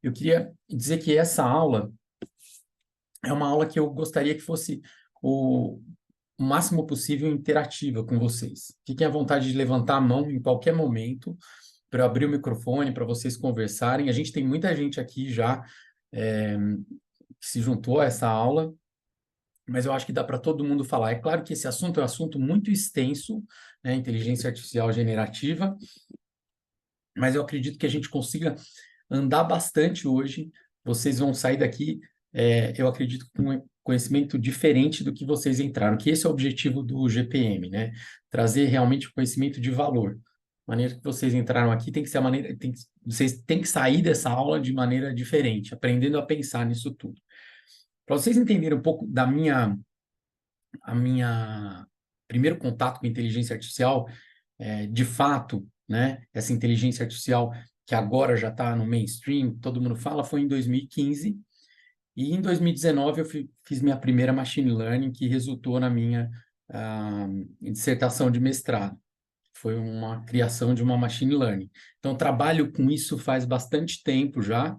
Eu queria dizer que essa aula é uma aula que eu gostaria que fosse o máximo possível interativa com vocês. Fiquem à vontade de levantar a mão em qualquer momento para eu abrir o microfone, para vocês conversarem. A gente tem muita gente aqui já que se juntou a essa aula, mas eu acho que dá para todo mundo falar. É claro que esse assunto é um assunto muito extenso, né, inteligência artificial generativa, mas eu acredito que a gente consiga andar bastante hoje. Vocês vão sair daqui, eu acredito, com um conhecimento diferente do que vocês entraram, que esse é o objetivo do GPM, né? Trazer realmente conhecimento de valor. A maneira que vocês entraram aqui tem que ser a maneira, vocês têm que sair dessa aula de maneira diferente, aprendendo a pensar nisso tudo. Para vocês entenderem um pouco a minha primeiro contato com inteligência artificial, de fato, né, essa inteligência artificial que agora já está no mainstream, todo mundo fala, foi em 2015, e em 2019 eu fiz minha primeira machine learning, que resultou na minha dissertação de mestrado. Foi uma criação de uma machine learning. Então, trabalho com isso faz bastante tempo já,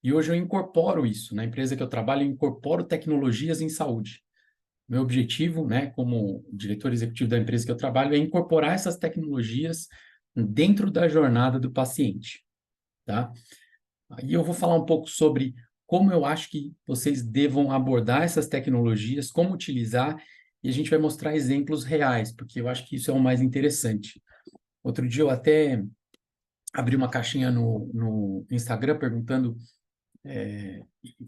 e hoje eu incorporo isso. Na empresa que eu trabalho, eu incorporo tecnologias em saúde. Meu objetivo, né, como diretor executivo da empresa que eu trabalho, é incorporar essas tecnologias dentro da jornada do paciente, tá? Aí eu vou falar um pouco sobre como eu acho que vocês devam abordar essas tecnologias, como utilizar, e a gente vai mostrar exemplos reais, porque eu acho que isso é o mais interessante. Outro dia eu até abri uma caixinha no Instagram perguntando,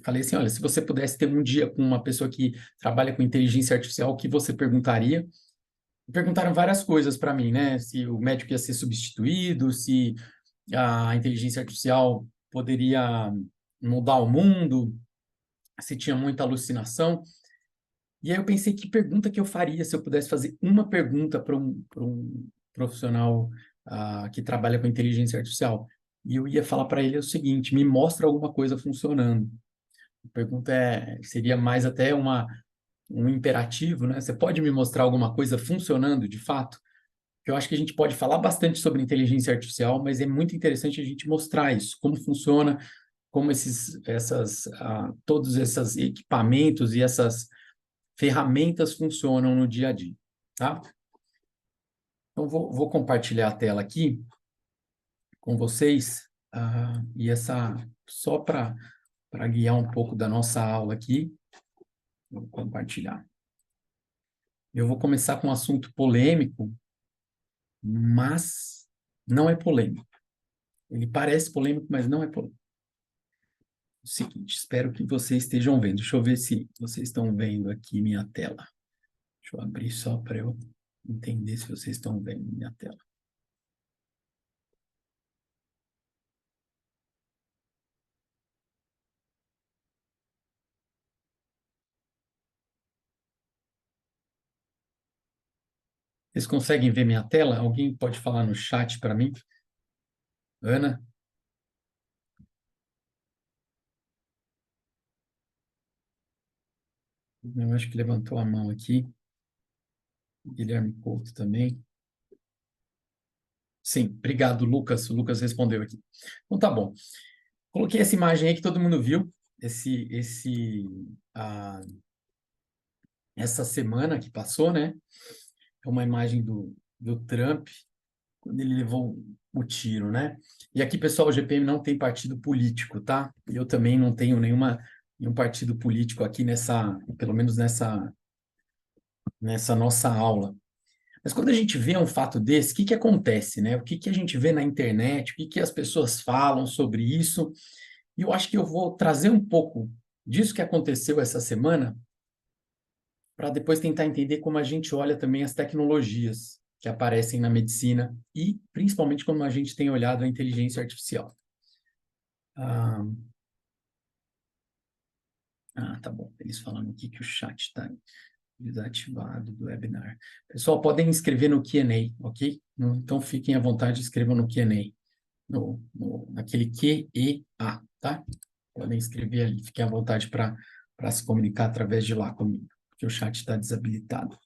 falei assim, olha, se você pudesse ter um dia com uma pessoa que trabalha com inteligência artificial, o que você perguntaria? Perguntaram várias coisas para mim, né? Se o médico ia ser substituído, se a inteligência artificial poderia mudar o mundo, se tinha muita alucinação. E aí eu pensei, que pergunta que eu faria se eu pudesse fazer uma pergunta para um profissional que trabalha com inteligência artificial? E eu ia falar para ele o seguinte: me mostra alguma coisa funcionando. A pergunta seria mais até um imperativo, né? Você pode me mostrar alguma coisa funcionando de fato? Eu acho que a gente pode falar bastante sobre inteligência artificial, mas é muito interessante a gente mostrar isso, como funciona, como todos esses equipamentos e essas ferramentas funcionam no dia a dia, tá? Então, vou compartilhar a tela aqui com vocês, e só para guiar um pouco da nossa aula aqui, vou compartilhar. Eu vou começar com um assunto polêmico, mas não é polêmico. Ele parece polêmico, mas não é polêmico. O seguinte, espero que vocês estejam vendo. Deixa eu ver se vocês estão vendo aqui minha tela. Deixa eu abrir só para eu entender se vocês estão vendo minha tela. Vocês conseguem ver minha tela? Alguém pode falar no chat para mim? Ana? Eu acho que levantou a mão aqui. Guilherme Couto também. Sim, obrigado, Lucas. O Lucas respondeu aqui. Então tá bom. Coloquei essa imagem aí que todo mundo viu. Essa semana que passou, né? É uma imagem do Trump, quando ele levou o tiro, né? E aqui, pessoal, o GPM não tem partido político, tá? Eu também não tenho nenhum partido político aqui pelo menos nessa nossa aula. Mas quando a gente vê um fato desse, o que acontece, né? O que a gente vê na internet, o que as pessoas falam sobre isso? E eu acho que eu vou trazer um pouco disso que aconteceu essa semana para depois tentar entender como a gente olha também as tecnologias que aparecem na medicina e principalmente como a gente tem olhado a inteligência artificial. Tá bom. Eles falando aqui que o chat está desativado do webinar. Pessoal, podem escrever no Q&A, ok? Então, fiquem à vontade, escrevam no Q&A, naquele QEA, tá? Podem escrever ali, fiquem à vontade para se comunicar através de lá comigo, porque o chat está desabilitado.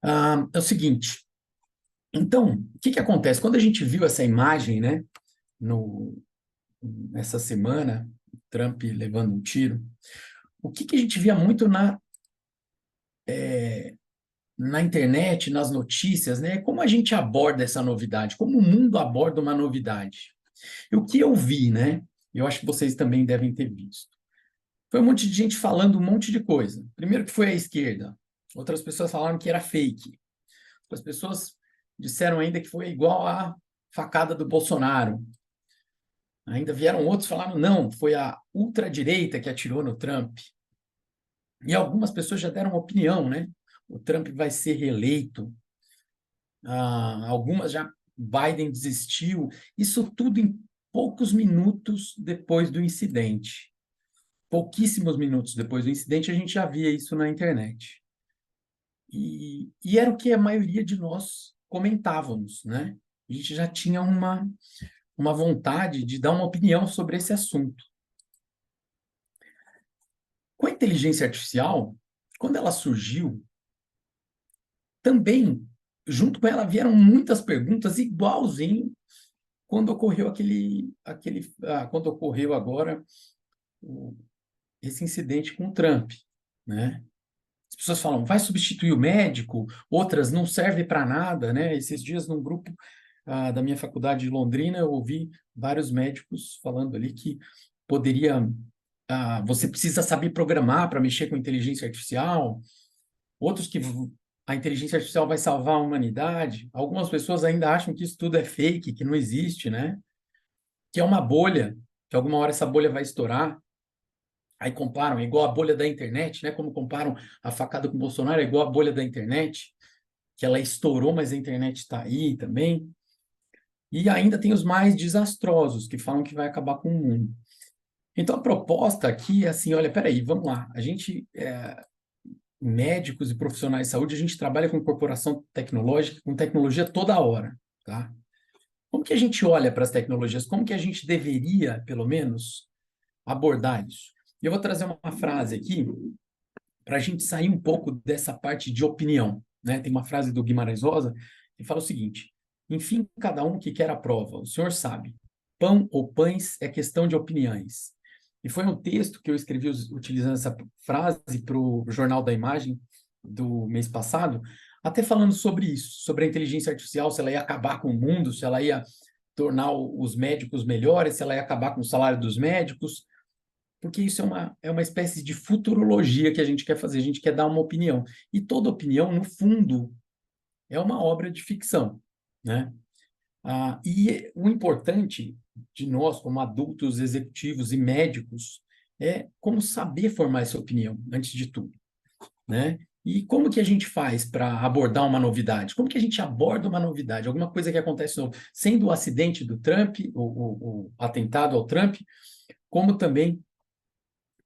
É o seguinte, então, o que acontece? Quando a gente viu essa imagem, né, essa semana, Trump levando um tiro, o que a gente via muito na internet, nas notícias, né? Como a gente aborda essa novidade, como o mundo aborda uma novidade. E o que eu vi, né? Eu acho que vocês também devem ter visto. Foi um monte de gente falando um monte de coisa. Primeiro que foi a esquerda. Outras pessoas falaram que era fake. Outras pessoas disseram ainda que foi igual a facada do Bolsonaro. Ainda vieram outros falaram, não, foi a ultradireita que atirou no Trump. E algumas pessoas já deram opinião, né? O Trump vai ser reeleito. Algumas já, Biden desistiu. Isso tudo em poucos minutos depois do incidente. Pouquíssimos minutos depois do incidente, a gente já via isso na internet. E era o que a maioria de nós comentávamos, né? A gente já tinha uma vontade de dar uma opinião sobre esse assunto. Com a inteligência artificial, quando ela surgiu, também, junto com ela, vieram muitas perguntas igualzinho quando ocorreu quando ocorreu agora esse incidente com o Trump, né? As pessoas falam, vai substituir o médico? Outras, não serve para nada, né? Esses dias, num grupo da minha faculdade de Londrina, eu ouvi vários médicos falando ali que poderia... você precisa saber programar para mexer com inteligência artificial. Outros que a inteligência artificial vai salvar a humanidade. Algumas pessoas ainda acham que isso tudo é fake, que não existe, né? Que é uma bolha, que alguma hora essa bolha vai estourar. Aí comparam, é igual a bolha da internet, né? Como comparam a facada com o Bolsonaro, é igual a bolha da internet, que ela estourou, mas a internet está aí também. E ainda tem os mais desastrosos, que falam que vai acabar com o mundo. Então, a proposta aqui é assim, olha, peraí, vamos lá. A gente, médicos e profissionais de saúde, a gente trabalha com corporação tecnológica, com tecnologia toda hora, tá? Como que a gente olha para as tecnologias? Como que a gente deveria, pelo menos, abordar isso? Eu vou trazer uma frase aqui para a gente sair um pouco dessa parte de opinião, né? Tem uma frase do Guimarães Rosa que fala o seguinte: enfim, cada um que quer a prova, o senhor sabe, pão ou pães é questão de opiniões. E foi um texto que eu escrevi utilizando essa frase para o Jornal da Imagem do mês passado, até falando sobre isso, sobre a inteligência artificial, se ela ia acabar com o mundo, se ela ia tornar os médicos melhores, se ela ia acabar com o salário dos médicos, porque isso é uma espécie de futurologia que a gente quer fazer, a gente quer dar uma opinião. E toda opinião, no fundo, é uma obra de ficção, né? E o importante de nós, como adultos, executivos e médicos, é como saber formar essa opinião, antes de tudo, né? E como que a gente faz para abordar uma novidade? Como que a gente aborda uma novidade? Alguma coisa que acontece novo, sendo o acidente do Trump, o atentado ao Trump, como também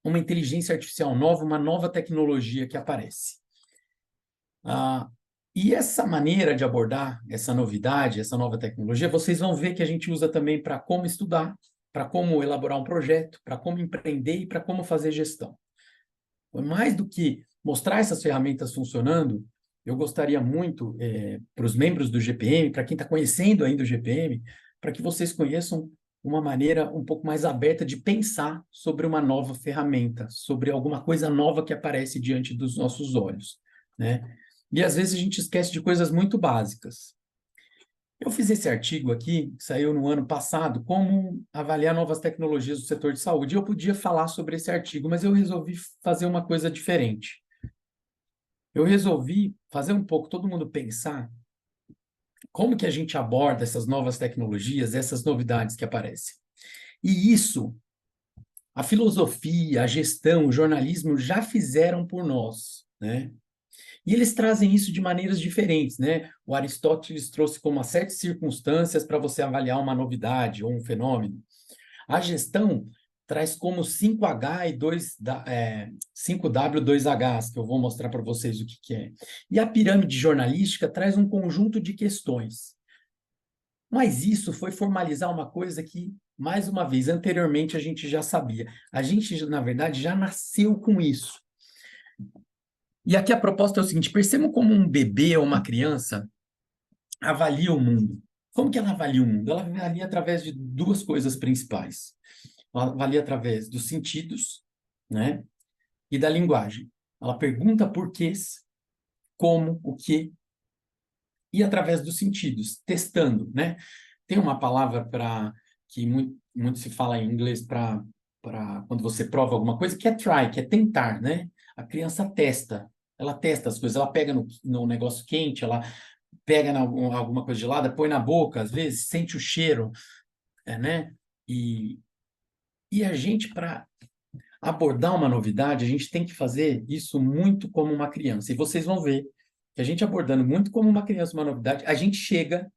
uma inteligência artificial nova, uma nova tecnologia que aparece. E essa maneira de abordar essa novidade, essa nova tecnologia, vocês vão ver que a gente usa também para como estudar, para como elaborar um projeto, para como empreender e para como fazer gestão. Mais do que mostrar essas ferramentas funcionando, eu gostaria muito, para os membros do GPM, para quem está conhecendo ainda o GPM, para que vocês conheçam uma maneira um pouco mais aberta de pensar sobre uma nova ferramenta, sobre alguma coisa nova que aparece diante dos nossos olhos, né? E às vezes a gente esquece de coisas muito básicas. Eu fiz esse artigo aqui, que saiu no ano passado, como avaliar novas tecnologias do setor de saúde. E eu podia falar sobre esse artigo, mas eu resolvi fazer uma coisa diferente. Eu resolvi fazer um pouco todo mundo pensar como que a gente aborda essas novas tecnologias, essas novidades que aparecem. E isso, a filosofia, a gestão, o jornalismo já fizeram por nós, né? E eles trazem isso de maneiras diferentes, né? O Aristóteles trouxe como as 7 circunstâncias para você avaliar uma novidade ou um fenômeno. A gestão traz como 5H e 5W, 2Hs, que eu vou mostrar para vocês o que é. E a pirâmide jornalística traz um conjunto de questões. Mas isso foi formalizar uma coisa que, mais uma vez, anteriormente a gente já sabia. A gente, na verdade, já nasceu com isso. E aqui a proposta é o seguinte: percebam como um bebê ou uma criança avalia o mundo. Como que ela avalia o mundo? Ela avalia através de duas coisas principais. Ela avalia através dos sentidos, né? E da linguagem. Ela pergunta porquês, como, o que, e através dos sentidos, testando, né? Tem uma palavra para que muito se fala em inglês para quando você prova alguma coisa, que é try, que é tentar, né? A criança testa, ela testa as coisas, ela pega no negócio quente, ela pega alguma coisa gelada, põe na boca, às vezes, sente o cheiro, né? E, e a gente, para abordar uma novidade, a gente tem que fazer isso muito como uma criança. E vocês vão ver que a gente abordando muito como uma criança uma novidade, a gente chega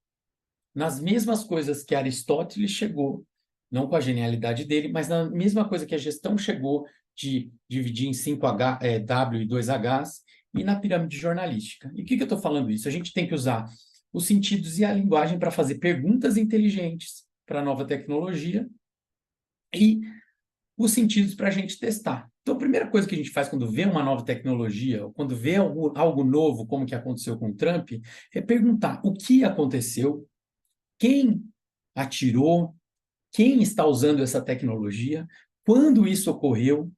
nas mesmas coisas que Aristóteles chegou, não com a genialidade dele, mas na mesma coisa que a gestão chegou de dividir em 5H, W e 2Hs, e na pirâmide jornalística. E o que eu estou falando isso? A gente tem que usar os sentidos e a linguagem para fazer perguntas inteligentes para a nova tecnologia e os sentidos para a gente testar. Então, a primeira coisa que a gente faz quando vê uma nova tecnologia, ou quando vê algo novo, como que aconteceu com o Trump, é perguntar o que aconteceu, quem atirou, quem está usando essa tecnologia, quando isso ocorreu,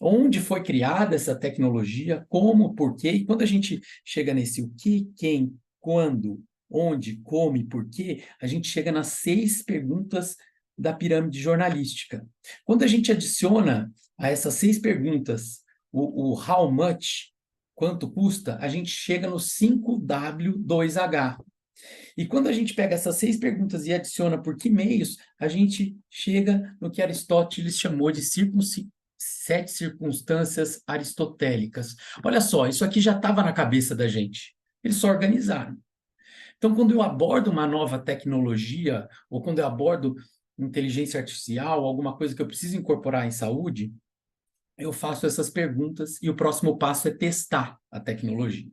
onde foi criada essa tecnologia, como, por quê. E quando a gente chega nesse o que, quem, quando, onde, como e por quê, a gente chega nas 6 perguntas da pirâmide jornalística. Quando a gente adiciona a essas 6 perguntas o how much, quanto custa, a gente chega no 5W2H. E quando a gente pega essas 6 perguntas e adiciona por que meios, a gente chega no que Aristóteles chamou de 7 circunstâncias aristotélicas. Olha só, isso aqui já estava na cabeça da gente. Eles só organizaram. Então, quando eu abordo uma nova tecnologia, ou quando eu abordo inteligência artificial, alguma coisa que eu preciso incorporar em saúde, eu faço essas perguntas e o próximo passo é testar a tecnologia.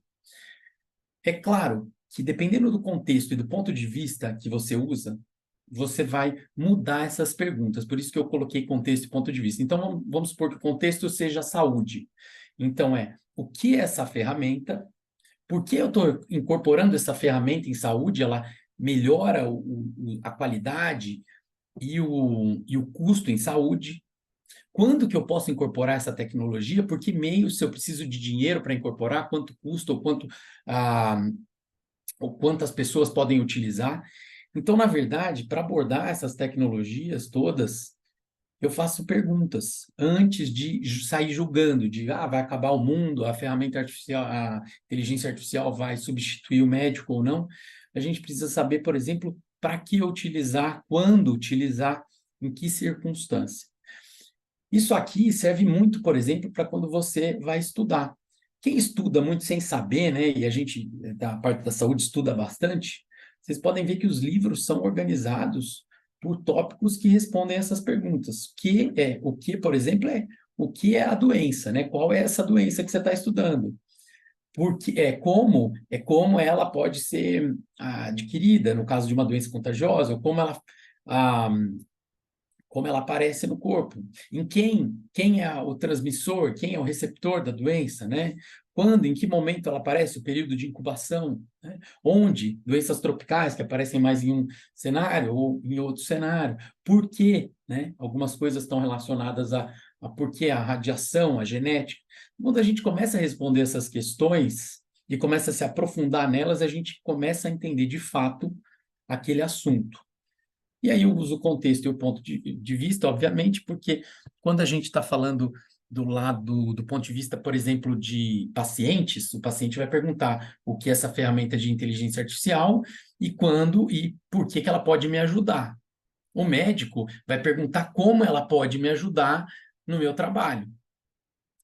É claro que, dependendo do contexto e do ponto de vista que você usa, você vai mudar essas perguntas. Por isso que eu coloquei contexto e ponto de vista. Então, vamos supor que o contexto seja saúde. Então, o que é essa ferramenta? Por que eu estou incorporando essa ferramenta em saúde? Ela melhora a qualidade e o custo em saúde? Quando que eu posso incorporar essa tecnologia? Por que meios, se eu preciso de dinheiro para incorporar? Quanto custa ah, ou quantas pessoas podem utilizar? Então, na verdade, para abordar essas tecnologias todas, eu faço perguntas antes de sair julgando, de vai acabar o mundo, a ferramenta artificial, a inteligência artificial vai substituir o médico ou não. A gente precisa saber, por exemplo, para que utilizar, quando utilizar, em que circunstância. Isso aqui serve muito, por exemplo, para quando você vai estudar. Quem estuda muito sem saber, né, e a gente da parte da saúde estuda bastante, vocês podem ver que os livros são organizados por tópicos que respondem essas perguntas. O que, por exemplo, o que é a doença, né? Qual é essa doença que você está estudando? Porque como ela pode ser adquirida, no caso de uma doença contagiosa, ou ah, como ela aparece no corpo, quem é o transmissor, quem é o receptor da doença, né? Quando, em que momento ela aparece, o período de incubação, né? Onde, doenças tropicais que aparecem mais em um cenário ou em outro cenário, por quê, né? Algumas coisas estão relacionadas a por que a radiação, a genética. Quando a gente começa a responder essas questões e começa a se aprofundar nelas, a gente começa a entender de fato aquele assunto. E aí eu uso o contexto e o ponto de vista, obviamente, porque quando a gente está falando do ponto de vista, por exemplo, de pacientes, o paciente vai perguntar o que é essa ferramenta de inteligência artificial e quando e por que ela pode me ajudar. O médico vai perguntar como ela pode me ajudar no meu trabalho.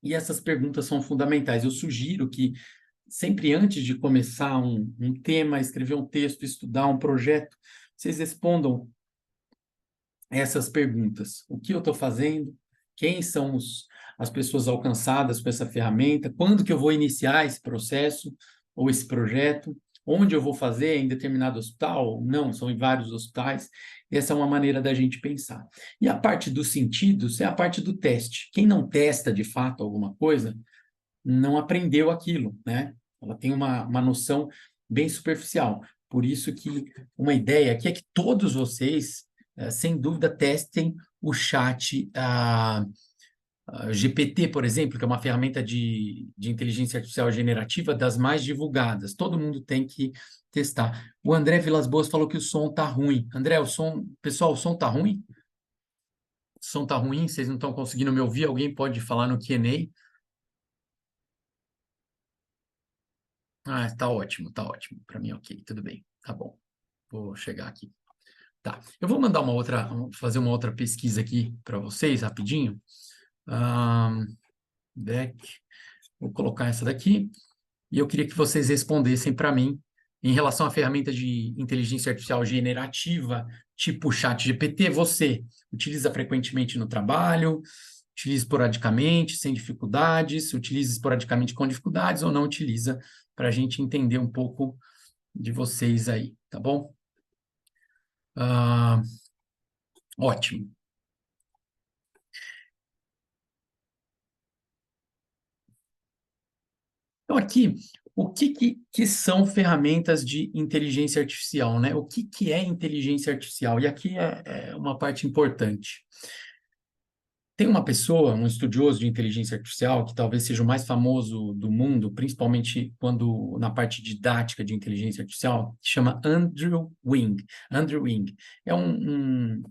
E essas perguntas são fundamentais. Eu sugiro que sempre antes de começar um tema, escrever um texto, estudar um projeto, vocês respondam essas perguntas. O que eu estou fazendo? Quem são as pessoas alcançadas com essa ferramenta? Quando que eu vou iniciar esse processo ou esse projeto? Onde eu vou fazer? Em determinado hospital? Não, são em vários hospitais. Essa é uma maneira da gente pensar. E a parte dos sentidos é a parte do teste. Quem não testa de fato alguma coisa, não aprendeu aquilo, né? Ela tem uma noção bem superficial. Por isso que uma ideia aqui é que todos vocês, sem dúvida, testem o chat GPT, por exemplo, que é uma ferramenta de inteligência artificial generativa das mais divulgadas. Todo mundo tem que testar. O André Vilas Boas falou que o som está ruim. André, pessoal, o som está ruim? O som está ruim? Vocês não estão conseguindo me ouvir? Alguém pode falar no Q&A? Ah, está ótimo, está ótimo. Para mim, ok, tudo bem. Tá bom. Vou chegar aqui. Tá. Eu vou mandar fazer uma outra pesquisa aqui para vocês, rapidinho. Deck. Vou colocar essa daqui. E eu queria que vocês respondessem para mim em relação à ferramenta de inteligência artificial generativa, tipo ChatGPT, você utiliza frequentemente no trabalho, utiliza esporadicamente, sem dificuldades, utiliza esporadicamente com dificuldades ou não utiliza, para a gente entender um pouco de vocês aí, tá bom? Ótimo. Então, aqui, o que são ferramentas de inteligência artificial, né? O que é inteligência artificial? E aqui é uma parte importante. Tem uma pessoa, um estudioso de inteligência artificial, que talvez seja o mais famoso do mundo, principalmente quando na parte didática de inteligência artificial, que chama Andrew Ng. Andrew Ng é um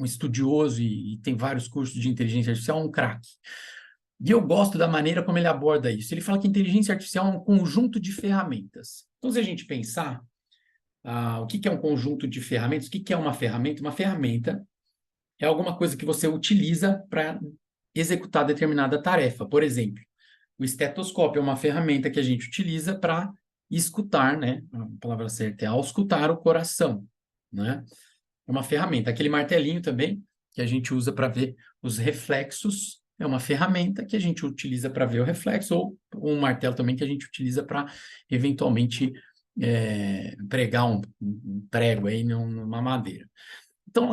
estudioso e tem vários cursos de inteligência artificial, um craque. E eu gosto da maneira como ele aborda isso. Ele fala que inteligência artificial é um conjunto de ferramentas. Então, se a gente pensar o que é um conjunto de ferramentas, o que é uma ferramenta? Uma ferramenta é alguma coisa que você utiliza para executar determinada tarefa. Por exemplo, o estetoscópio é uma ferramenta que a gente utiliza para escutar, né? A palavra certa é auscultar o coração, né? É uma ferramenta. Aquele martelinho também, que a gente usa para ver os reflexos, é uma ferramenta que a gente utiliza para ver o reflexo, ou um martelo também que a gente utiliza para, eventualmente, pregar um prego aí numa madeira. Então,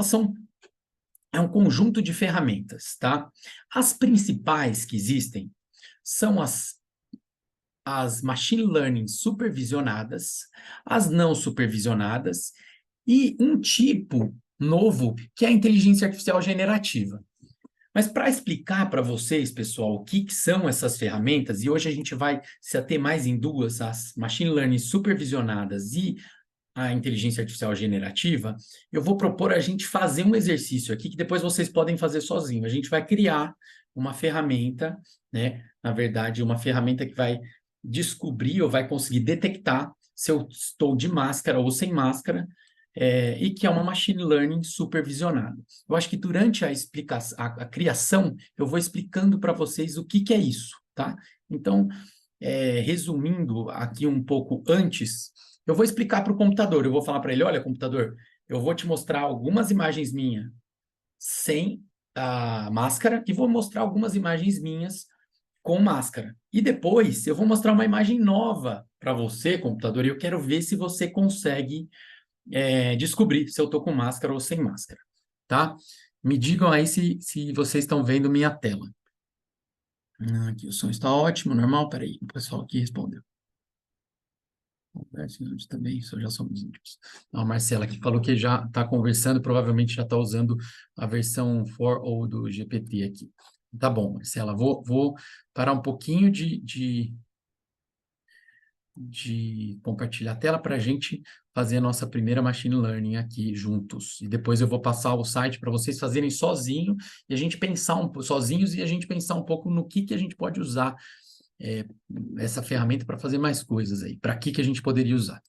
é um conjunto de ferramentas, tá? As principais que existem são as machine learning supervisionadas, as não supervisionadas e um tipo novo que é a inteligência artificial generativa. Mas para explicar para vocês, pessoal, o que são essas ferramentas, e hoje a gente vai se ater mais em duas, as machine learning supervisionadas e a inteligência artificial generativa, eu vou propor a gente fazer um exercício aqui que depois vocês podem fazer sozinho. A gente vai criar uma ferramenta, né? Na verdade, uma ferramenta que vai descobrir ou vai conseguir detectar se eu estou de máscara ou sem máscara, e que é uma machine learning supervisionada. Eu acho que durante a explicação, a criação, eu vou explicando para vocês o que é isso, tá? Então, resumindo aqui um pouco antes, eu vou explicar para o computador, eu vou falar para ele, olha, computador, eu vou te mostrar algumas imagens minhas sem a máscara e vou mostrar algumas imagens minhas com máscara. E depois eu vou mostrar uma imagem nova para você, computador, e eu quero ver se você consegue descobrir se eu estou com máscara ou sem máscara, tá? Me digam aí se vocês estão vendo minha tela. Aqui o som está ótimo, normal, peraí, o pessoal aqui respondeu. Também, isso já somos íntimos. A Marcela aqui falou que já está conversando, provavelmente já está usando a versão 4 ou do GPT aqui. Tá bom, Marcela, vou parar um pouquinho de compartilhar a tela para a gente fazer a nossa primeira machine learning aqui juntos. E depois eu vou passar o site para vocês fazerem sozinho e a gente pensar sozinhos e a gente pensar um pouco no que a gente pode usar essa ferramenta para fazer mais coisas aí. Para que a gente poderia usar?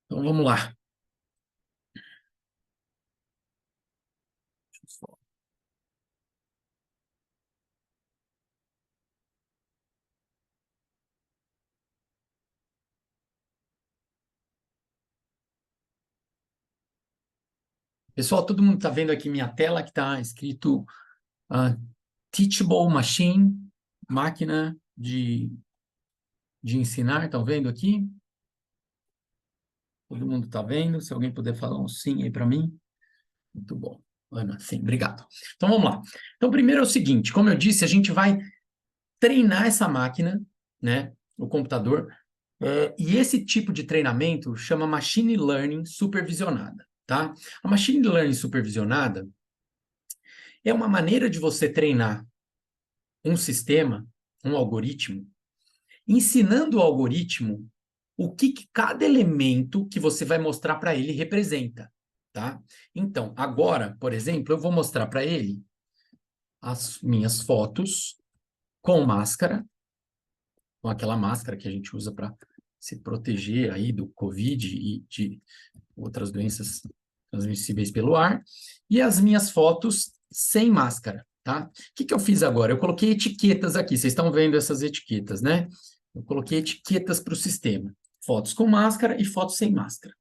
Então, vamos lá. Pessoal, todo mundo está vendo aqui minha tela que está escrito Teachable Machine, máquina de ensinar, estão vendo aqui? Todo mundo está vendo? Se alguém puder falar um sim aí para mim. Muito bom. Ana, sim, obrigado. Então, vamos lá. Então, primeiro é o seguinte, como eu disse, a gente vai treinar essa máquina, né, o computador, E esse tipo de treinamento chama Machine Learning supervisionada, tá? A Machine Learning supervisionada é uma maneira de você treinar um sistema, um algoritmo, ensinando o algoritmo o que cada elemento que você vai mostrar para ele representa, tá? Então, agora, por exemplo, eu vou mostrar para ele as minhas fotos com máscara, com aquela máscara que a gente usa para se proteger aí do Covid e de outras doenças transmissíveis pelo ar, e as minhas fotos sem máscara, tá? O que eu fiz agora? Eu coloquei etiquetas aqui, vocês estão vendo essas etiquetas, né? Eu coloquei etiquetas para o sistema. Fotos com máscara e fotos sem máscara.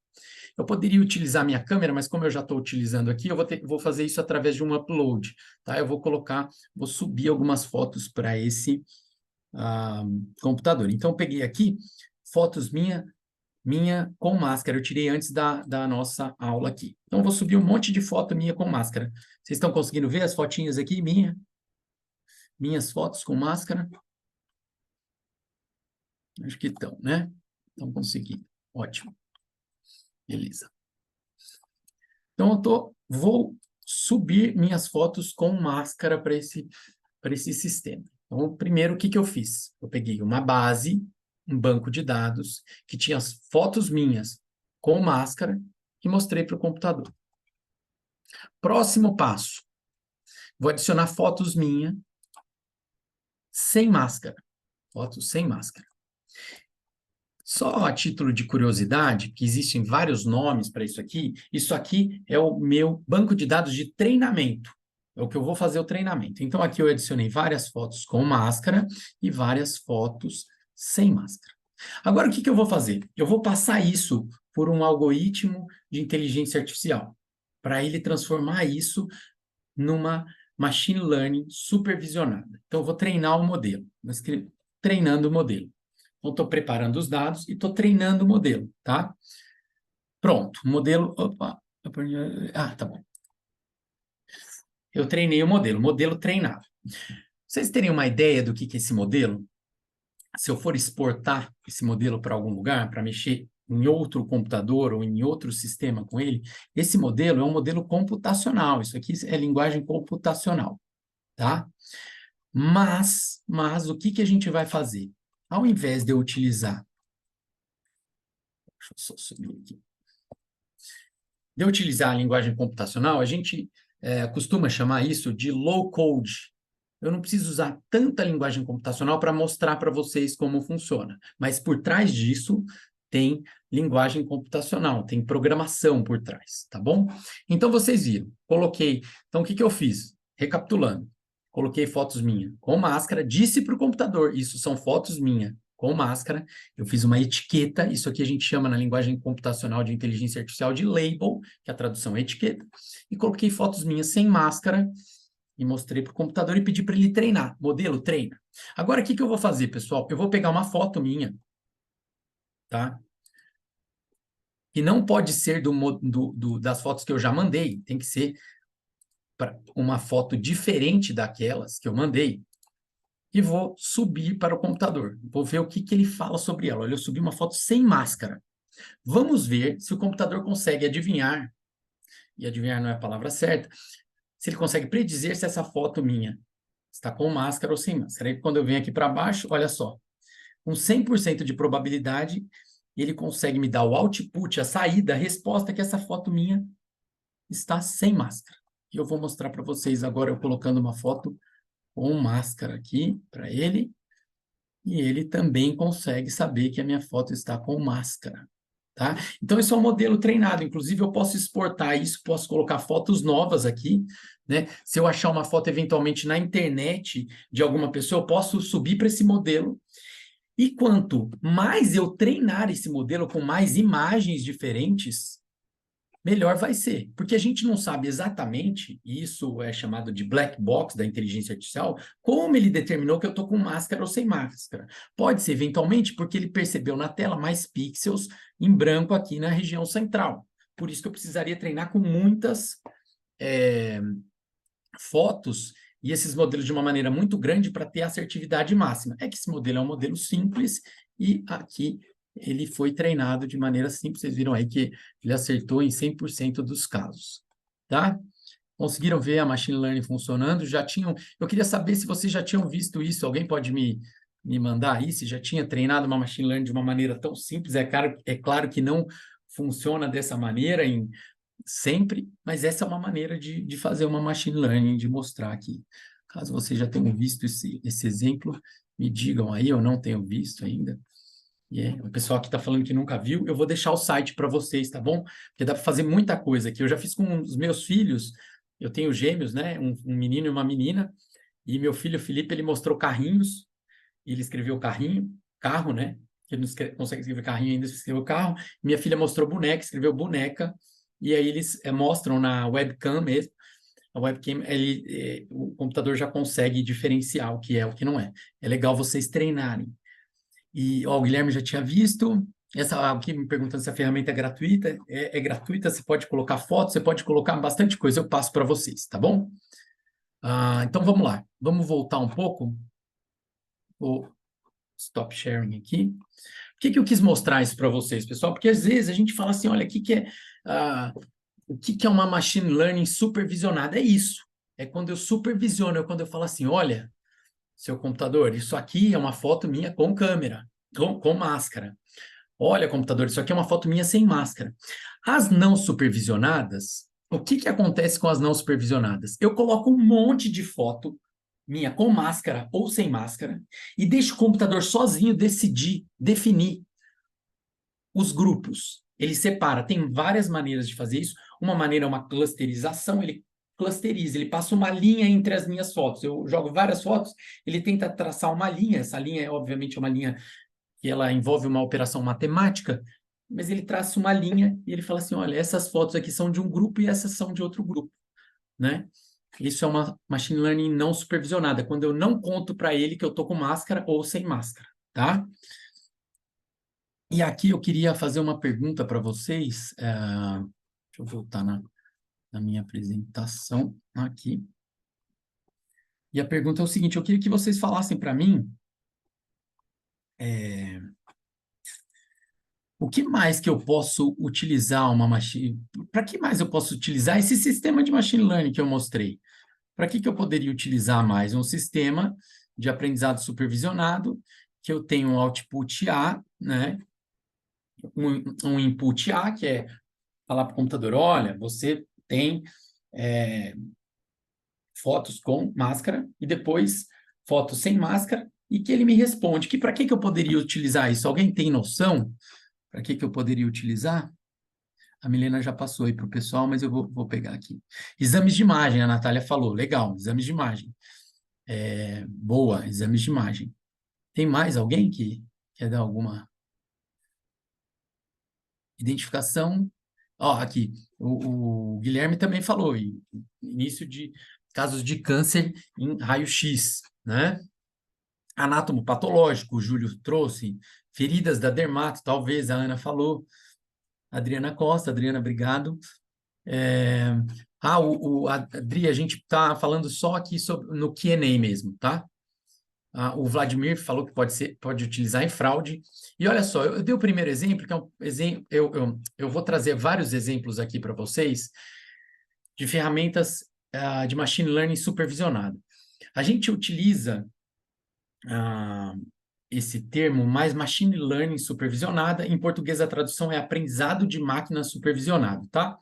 Eu poderia utilizar minha câmera, mas como eu já estou utilizando aqui, eu vou fazer isso através de um upload, tá? Eu vou subir algumas fotos para esse computador. Então, eu peguei aqui fotos minha com máscara. Eu tirei antes da nossa aula aqui. Então, eu vou subir um monte de foto minha com máscara. Vocês estão conseguindo ver as fotinhas aqui? Minhas fotos com máscara? Acho que estão, né? Estão conseguindo. Ótimo. Beleza. Então, vou subir minhas fotos com máscara para esse sistema. Então, primeiro, o que eu fiz? Eu peguei uma base, um banco de dados, que tinha as fotos minhas com máscara e mostrei para o computador. Próximo passo. Vou adicionar fotos minhas sem máscara. Fotos sem máscara. Só a título de curiosidade, que existem vários nomes para isso aqui é o meu banco de dados de treinamento. É o que eu vou fazer o treinamento. Então, aqui eu adicionei várias fotos com máscara e várias fotos sem máscara. Agora, o que eu vou fazer? Eu vou passar isso por um algoritmo de inteligência artificial, para ele transformar isso numa machine learning supervisionada. Então, eu vou treinar o modelo. Treinando o modelo. Então, estou preparando os dados e estou treinando o modelo, tá? Pronto, o modelo... Opa, tá bom. Eu treinei o modelo treinado. Vocês teriam uma ideia do que é esse modelo? Se eu for exportar esse modelo para algum lugar, para mexer em outro computador ou em outro sistema com ele, esse modelo é um modelo computacional. Isso aqui é linguagem computacional, tá? Mas o que a gente vai fazer? Ao invés de eu utilizar... Deixa eu só subir aqui. De eu utilizar a linguagem computacional, a gente costuma chamar isso de low code. Eu não preciso usar tanta linguagem computacional para mostrar para vocês como funciona, mas por trás disso tem linguagem computacional, tem programação por trás, tá bom? Então, vocês viram, coloquei... Então, o que eu fiz? Recapitulando, coloquei fotos minhas com máscara, disse para o computador, isso são fotos minhas com máscara, eu fiz uma etiqueta, isso aqui a gente chama na linguagem computacional de inteligência artificial de label, que a tradução é etiqueta, e coloquei fotos minhas sem máscara, e mostrei para o computador e pedi para ele treinar. Modelo, treina. Agora, o que eu vou fazer, pessoal? Eu vou pegar uma foto minha, tá? E não pode ser das fotos que eu já mandei, tem que ser uma foto diferente daquelas que eu mandei, e vou subir para o computador. Vou ver o que ele fala sobre ela. Olha, eu subi uma foto sem máscara. Vamos ver se o computador consegue adivinhar, e adivinhar não é a palavra certa, se ele consegue predizer se essa foto minha está com máscara ou sem máscara. Aí, quando eu venho aqui para baixo, olha só, com 100% de probabilidade, ele consegue me dar o output, a saída, a resposta que essa foto minha está sem máscara. E eu vou mostrar para vocês agora, eu colocando uma foto com máscara aqui para ele, e ele também consegue saber que a minha foto está com máscara. Tá? Então, esse é um modelo treinado. Inclusive, eu posso exportar isso, posso colocar fotos novas aqui, né? Se eu achar uma foto, eventualmente, na internet de alguma pessoa, eu posso subir para esse modelo. E quanto mais eu treinar esse modelo com mais imagens diferentes, melhor vai ser. Porque a gente não sabe exatamente, e isso é chamado de black box da inteligência artificial, como ele determinou que eu estou com máscara ou sem máscara. Pode ser, eventualmente, porque ele percebeu na tela mais pixels em branco aqui na região central. Por isso que eu precisaria treinar com muitas fotos e esses modelos de uma maneira muito grande para ter assertividade máxima. É que esse modelo é um modelo simples e aqui ele foi treinado de maneira simples. Vocês viram aí que ele acertou em 100% dos casos, tá? Conseguiram ver a machine learning funcionando? Já tinham... Eu queria saber se vocês já tinham visto isso. Alguém pode me mandar aí? Se já tinha treinado uma machine learning de uma maneira tão simples? É claro que não funciona dessa maneira sempre, mas essa é uma maneira de fazer uma machine learning, de mostrar aqui. Caso vocês já tenham visto esse exemplo, me digam aí, eu não tenho visto ainda. O pessoal aqui está falando que nunca viu, eu vou deixar o site para vocês, tá bom? Porque dá para fazer muita coisa aqui. Eu já fiz com os meus filhos, eu tenho gêmeos, né? Um menino e uma menina, e meu filho Felipe, ele mostrou carrinhos, e ele escreveu carro, né? Ele não consegue escrever carrinho ainda, escreveu carro. Minha filha mostrou boneca, escreveu boneca, e aí eles mostram na webcam mesmo. A webcam, o computador já consegue diferenciar o que é, o que não é. É legal vocês treinarem. E ó, o Guilherme já tinha visto. Aqui me perguntando se a ferramenta é gratuita. É gratuita, você pode colocar fotos, você pode colocar bastante coisa, eu passo para vocês, tá bom? Então vamos lá. Vamos voltar um pouco. Vou stop sharing aqui. Por que eu quis mostrar isso para vocês, pessoal? Porque às vezes a gente fala assim, olha, o que é uma machine learning supervisionada? É isso. É quando eu supervisiono, é quando eu falo assim, olha, seu computador, isso aqui é uma foto minha com câmera, com máscara. Olha, computador, isso aqui é uma foto minha sem máscara. As não supervisionadas, o que acontece com as não supervisionadas? Eu coloco um monte de foto minha com máscara ou sem máscara e deixo o computador sozinho definir os grupos. Ele separa, tem várias maneiras de fazer isso. Uma maneira é uma clusterização, ele clusteriza, ele passa uma linha entre as minhas fotos. Eu jogo várias fotos, ele tenta traçar uma linha, essa linha é obviamente uma linha que ela envolve uma operação matemática, mas ele traça uma linha e ele fala assim, olha, essas fotos aqui são de um grupo e essas são de outro grupo, né? Isso é uma machine learning não supervisionada, quando eu não conto para ele que eu estou com máscara ou sem máscara, tá? E aqui eu queria fazer uma pergunta para vocês. Deixa eu voltar na minha apresentação aqui. E a pergunta é o seguinte, eu queria que vocês falassem para mim o que mais que eu posso utilizar uma machine... Para que mais eu posso utilizar esse sistema de machine learning que eu mostrei? Para que eu poderia utilizar mais? Um sistema de aprendizado supervisionado, que eu tenho um output A, né? Um input A, que é falar para o computador, olha, você tem fotos com máscara e depois fotos sem máscara, e que ele me responde que para que eu poderia utilizar isso? Alguém tem noção para que eu poderia utilizar? A Milena já passou aí para o pessoal, mas eu vou pegar aqui. Exames de imagem, a Natália falou. Legal, exames de imagem. Boa, exames de imagem. Tem mais alguém que quer dar alguma identificação? Ó, aqui, o Guilherme também falou, início de casos de câncer em raio-x, né? Anátomo patológico, o Júlio trouxe, feridas da dermato, talvez, a Ana falou. Adriana Costa, Adriana, obrigado. Adri, a gente está falando só aqui no Q&A mesmo, tá? O Vladimir falou que pode utilizar em fraude. E olha só, eu dei o primeiro exemplo, que é um exemplo, eu vou trazer vários exemplos aqui para vocês de ferramentas de machine learning supervisionado. A gente utiliza esse termo mais machine learning supervisionada. Em português, a tradução é aprendizado de máquina supervisionado, tá?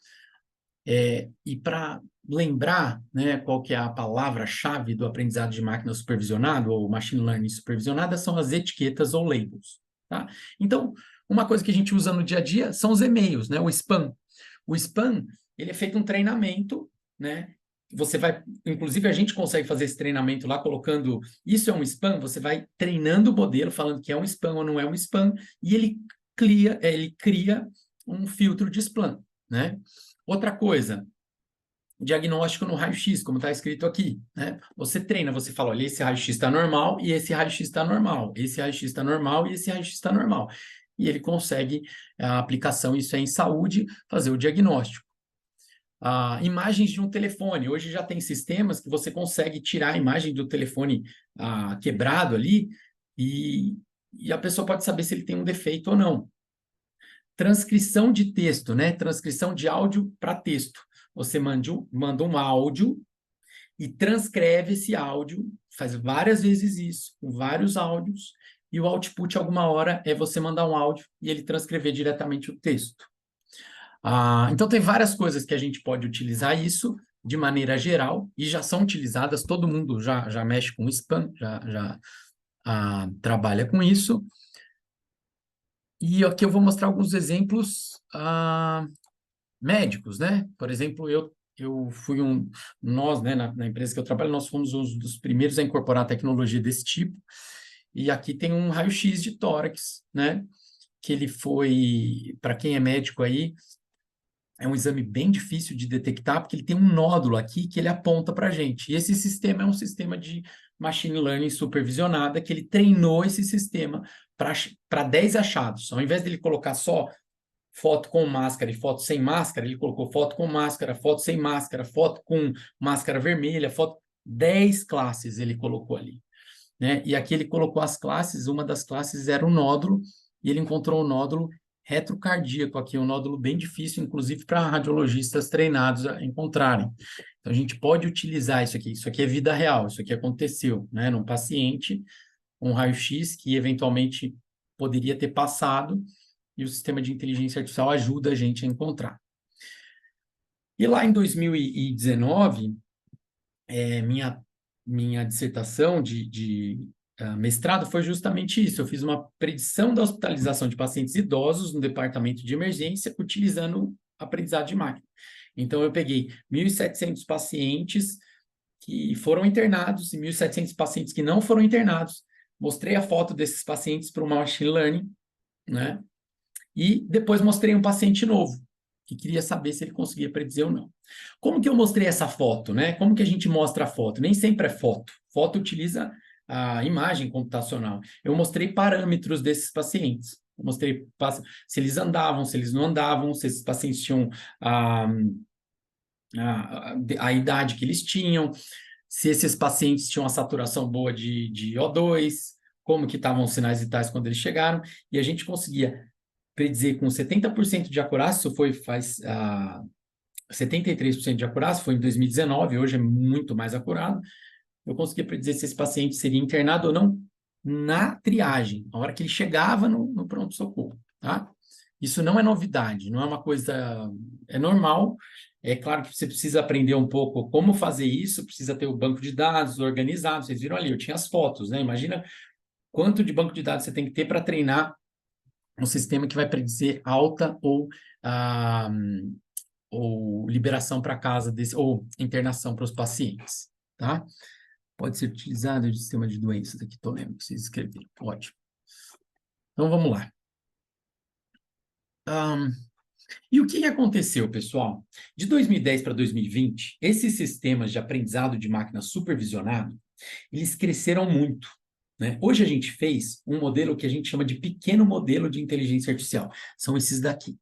E para lembrar, né, qual que é a palavra-chave do aprendizado de máquina supervisionado ou machine learning supervisionada são as etiquetas ou labels, tá? Então, uma coisa que a gente usa no dia a dia são os e-mails, né, o spam. O spam, ele é feito um treinamento, né? Você vai, inclusive a gente consegue fazer esse treinamento lá colocando isso é um spam, você vai treinando o modelo falando que é um spam ou não é um spam e ele cria um filtro de spam, né? Outra coisa, diagnóstico no raio-x, como está escrito aqui, né? Você treina, você fala, olha, esse raio-x está normal e esse raio-x está normal, esse raio-x está normal e esse raio-x está normal. E ele consegue, a aplicação, isso é em saúde, fazer o diagnóstico. Imagens de um telefone, hoje já tem sistemas que você consegue tirar a imagem do telefone quebrado ali e e a pessoa pode saber se ele tem um defeito ou não. Transcrição de texto, né? Transcrição de áudio para texto. Você manda um áudio e transcreve esse áudio, faz várias vezes isso, com vários áudios, e o output, alguma hora, é você mandar um áudio e ele transcrever diretamente o texto. Então, tem várias coisas que a gente pode utilizar isso de maneira geral, e já são utilizadas, todo mundo já mexe com spam, já trabalha com isso. E aqui eu vou mostrar alguns exemplos médicos, né? Por exemplo, eu fui nós, né, na empresa que eu trabalho, nós fomos um dos primeiros a incorporar tecnologia desse tipo, e aqui tem um raio-x de tórax, né? Que ele foi, para quem é médico aí, é um exame bem difícil de detectar, porque ele tem um nódulo aqui que ele aponta para a gente. E esse sistema é um sistema de machine learning supervisionada, que ele treinou esse sistema para 10 achados. Ao invés dele colocar só foto com máscara e foto sem máscara, ele colocou foto com máscara, foto sem máscara, foto com máscara vermelha, foto... 10 classes ele colocou ali, né? E aqui ele colocou as classes, uma das classes era o nódulo, e ele encontrou o nódulo retrocardíaco aqui, um nódulo bem difícil, inclusive para radiologistas treinados a encontrarem. Então, a gente pode utilizar isso aqui é vida real, isso aqui aconteceu, né? Num paciente, um raio-x que eventualmente poderia ter passado, e o sistema de inteligência artificial ajuda a gente a encontrar. E lá em 2019, minha dissertação de mestrado foi justamente isso. Eu fiz uma predição da hospitalização de pacientes idosos no departamento de emergência utilizando aprendizado de máquina. Então, eu peguei 1.700 pacientes que foram internados e 1.700 pacientes que não foram internados, mostrei a foto desses pacientes para uma machine learning, né? E depois mostrei um paciente novo, que queria saber se ele conseguia predizer ou não. Como que eu mostrei essa foto, né? Como que a gente mostra a foto? Nem sempre é foto. Foto utiliza a imagem computacional. Eu mostrei parâmetros desses pacientes. Eu mostrei se eles andavam, se eles não andavam, se esses pacientes tinham a idade que eles tinham, se esses pacientes tinham a saturação boa de O2, como que estavam os sinais vitais quando eles chegaram, e a gente conseguia predizer com 70% de acurácia, isso foi 73% de acurácia, foi em 2019, hoje é muito mais acurado, eu conseguia predizer se esse paciente seria internado ou não na triagem, na hora que ele chegava no pronto-socorro, tá? Isso não é novidade, não é uma coisa... É normal, é claro que você precisa aprender um pouco como fazer isso, precisa ter o banco de dados organizado, vocês viram ali, eu tinha as fotos, né? Imagina quanto de banco de dados você tem que ter para treinar um sistema que vai predizer alta ou liberação para casa ou internação para os pacientes, tá? Pode ser utilizado de sistema de doenças, aqui estou lendo que vocês escreveram, ótimo. Então, vamos lá. E o que aconteceu, pessoal? De 2010 para 2020, esses sistemas de aprendizado de máquina supervisionado, eles cresceram muito, né? Hoje a gente fez um modelo que a gente chama de pequeno modelo de inteligência artificial. São esses daqui. O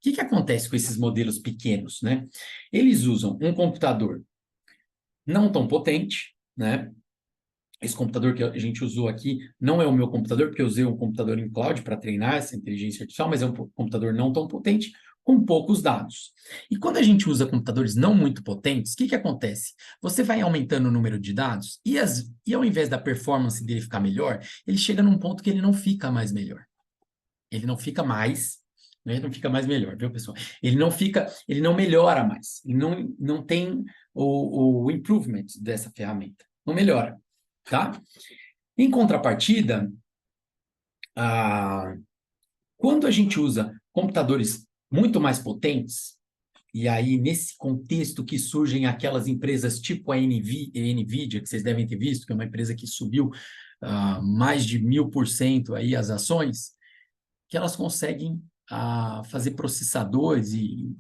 que acontece com esses modelos pequenos, né? Eles usam um computador não tão potente, né? Esse computador que a gente usou aqui não é o meu computador, porque eu usei um computador em cloud para treinar essa inteligência artificial, mas é um computador não tão potente, com poucos dados. E quando a gente usa computadores não muito potentes, o que acontece? Você vai aumentando o número de dados e ao invés da performance dele ficar melhor, ele chega num ponto que ele não fica mais melhor. Ele não fica mais, né? Ele não fica mais melhor, viu, pessoal? Ele não melhora mais. Ele não tem o improvement dessa ferramenta. Não melhora, tá? Em contrapartida, quando a gente usa computadores muito mais potentes, e aí nesse contexto que surgem aquelas empresas tipo a NVIDIA, que vocês devem ter visto, que é uma empresa que subiu mais de 1000% aí as ações, que elas conseguem fazer processadores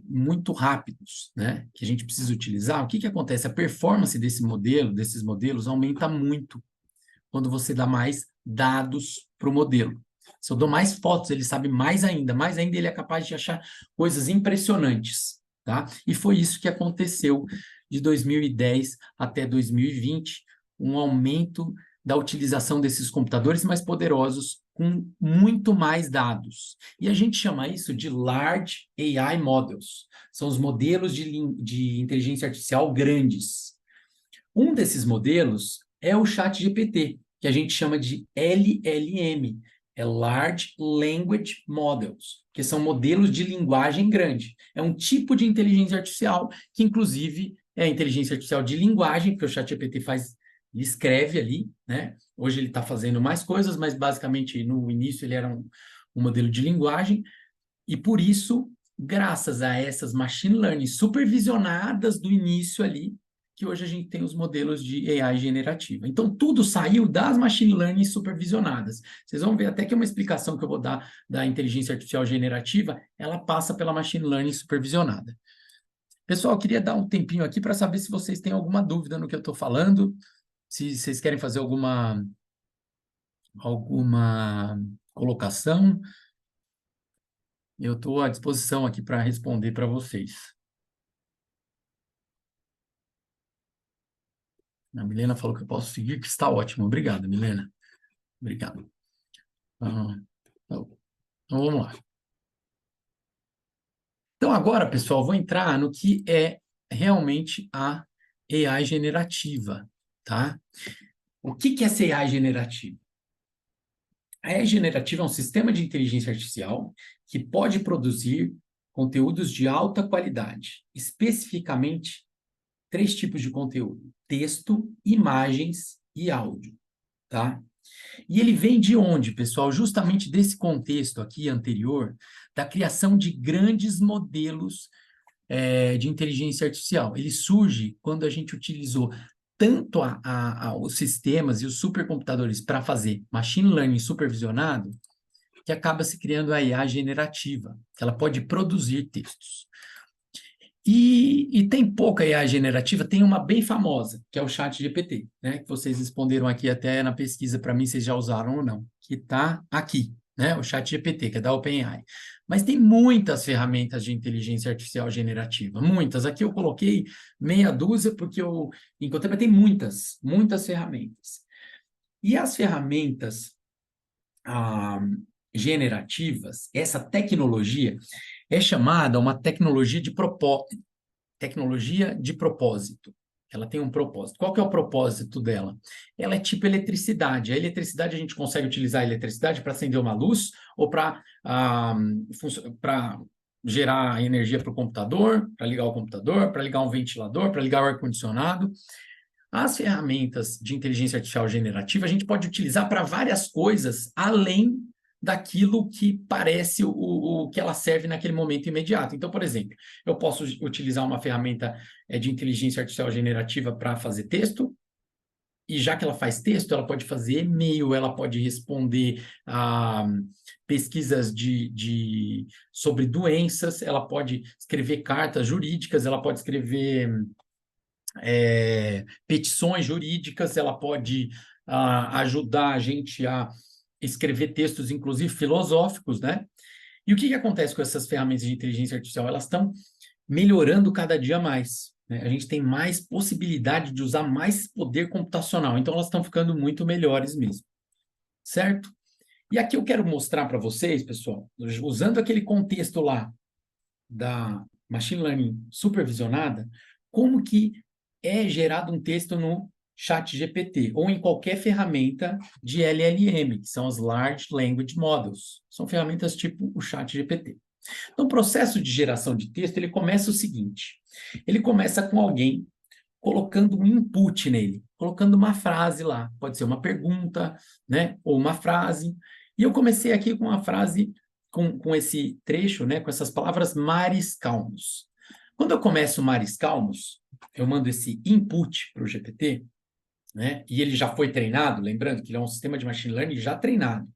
muito rápidos, né? Que a gente precisa utilizar. O que acontece? A performance desses modelos aumenta muito quando você dá mais dados para o modelo. Se eu dou mais fotos, ele sabe mais ainda ele é capaz de achar coisas impressionantes, tá? E foi isso que aconteceu de 2010 até 2020, um aumento da utilização desses computadores mais poderosos com muito mais dados. E a gente chama isso de Large AI Models. São os modelos de inteligência artificial grandes. Um desses modelos é o ChatGPT, que a gente chama de LLM, é Large Language Models, que são modelos de linguagem grande. É um tipo de inteligência artificial que, inclusive, é a inteligência artificial de linguagem, porque o ChatGPT ele escreve ali, né? Hoje ele está fazendo mais coisas, mas basicamente no início ele era um modelo de linguagem, e por isso, graças a essas machine learning supervisionadas do início ali, que hoje a gente tem os modelos de AI generativa. Então, tudo saiu das machine learning supervisionadas. Vocês vão ver até que uma explicação que eu vou dar da inteligência artificial generativa, ela passa pela machine learning supervisionada. Pessoal, eu queria dar um tempinho aqui para saber se vocês têm alguma dúvida no que eu estou falando, se vocês querem fazer alguma colocação. Eu estou à disposição aqui para responder para vocês. A Milena falou que eu posso seguir, que está ótimo. Obrigado, Milena. Obrigado. Então, vamos lá. Então, agora, pessoal, vou entrar no que é realmente a AI generativa, tá? O que é essa AI generativa? A AI generativa é um sistema de inteligência artificial que pode produzir conteúdos de alta qualidade, especificamente 3 tipos de conteúdo: texto, imagens e áudio, tá? E ele vem de onde, pessoal? Justamente desse contexto aqui anterior, da criação de grandes modelos de inteligência artificial. Ele surge quando a gente utilizou tanto os sistemas e os supercomputadores para fazer machine learning supervisionado, que acaba se criando a IA generativa, que ela pode produzir textos. E tem pouca IA generativa, tem uma bem famosa, que é o ChatGPT, né? Que vocês responderam aqui até na pesquisa para mim, vocês já usaram ou não, que está aqui, né? O ChatGPT, que é da OpenAI. Mas tem muitas ferramentas de inteligência artificial generativa, muitas. Aqui eu coloquei meia dúzia, porque eu encontrei, mas tem muitas, muitas ferramentas. E as ferramentas generativas, essa tecnologia, é chamada uma tecnologia de propósito. Ela tem um propósito. Qual que é o propósito dela? Ela é tipo eletricidade. A eletricidade, a gente consegue utilizar a eletricidade para acender uma luz ou para gerar energia para o computador, para ligar o computador, para ligar um ventilador, para ligar o ar-condicionado. As ferramentas de inteligência artificial generativa a gente pode utilizar para várias coisas, além daquilo que parece o que ela serve naquele momento imediato. Então, por exemplo, eu posso utilizar uma ferramenta de inteligência artificial generativa para fazer texto, e já que ela faz texto, ela pode fazer e-mail, ela pode responder a pesquisas sobre doenças, ela pode escrever cartas jurídicas, ela pode escrever petições jurídicas, ela pode ajudar a gente a escrever textos, inclusive filosóficos, né? E o que acontece com essas ferramentas de inteligência artificial? Elas estão melhorando cada dia mais, né? A gente tem mais possibilidade de usar mais poder computacional, então elas estão ficando muito melhores mesmo, certo? E aqui eu quero mostrar para vocês, pessoal, usando aquele contexto lá da machine learning supervisionada, como que é gerado um texto no ChatGPT ou em qualquer ferramenta de LLM, que são as Large Language Models. São ferramentas tipo o ChatGPT. Então, o processo de geração de texto, ele começa o seguinte: ele começa com alguém colocando um input nele, colocando uma frase lá. Pode ser uma pergunta, né, ou uma frase. E eu comecei aqui com uma frase, com esse trecho, né, com essas palavras: mares calmos. Quando eu começo mares calmos, eu mando esse input para o GPT, né, e ele já foi treinado, lembrando que ele é um sistema de machine learning já treinado,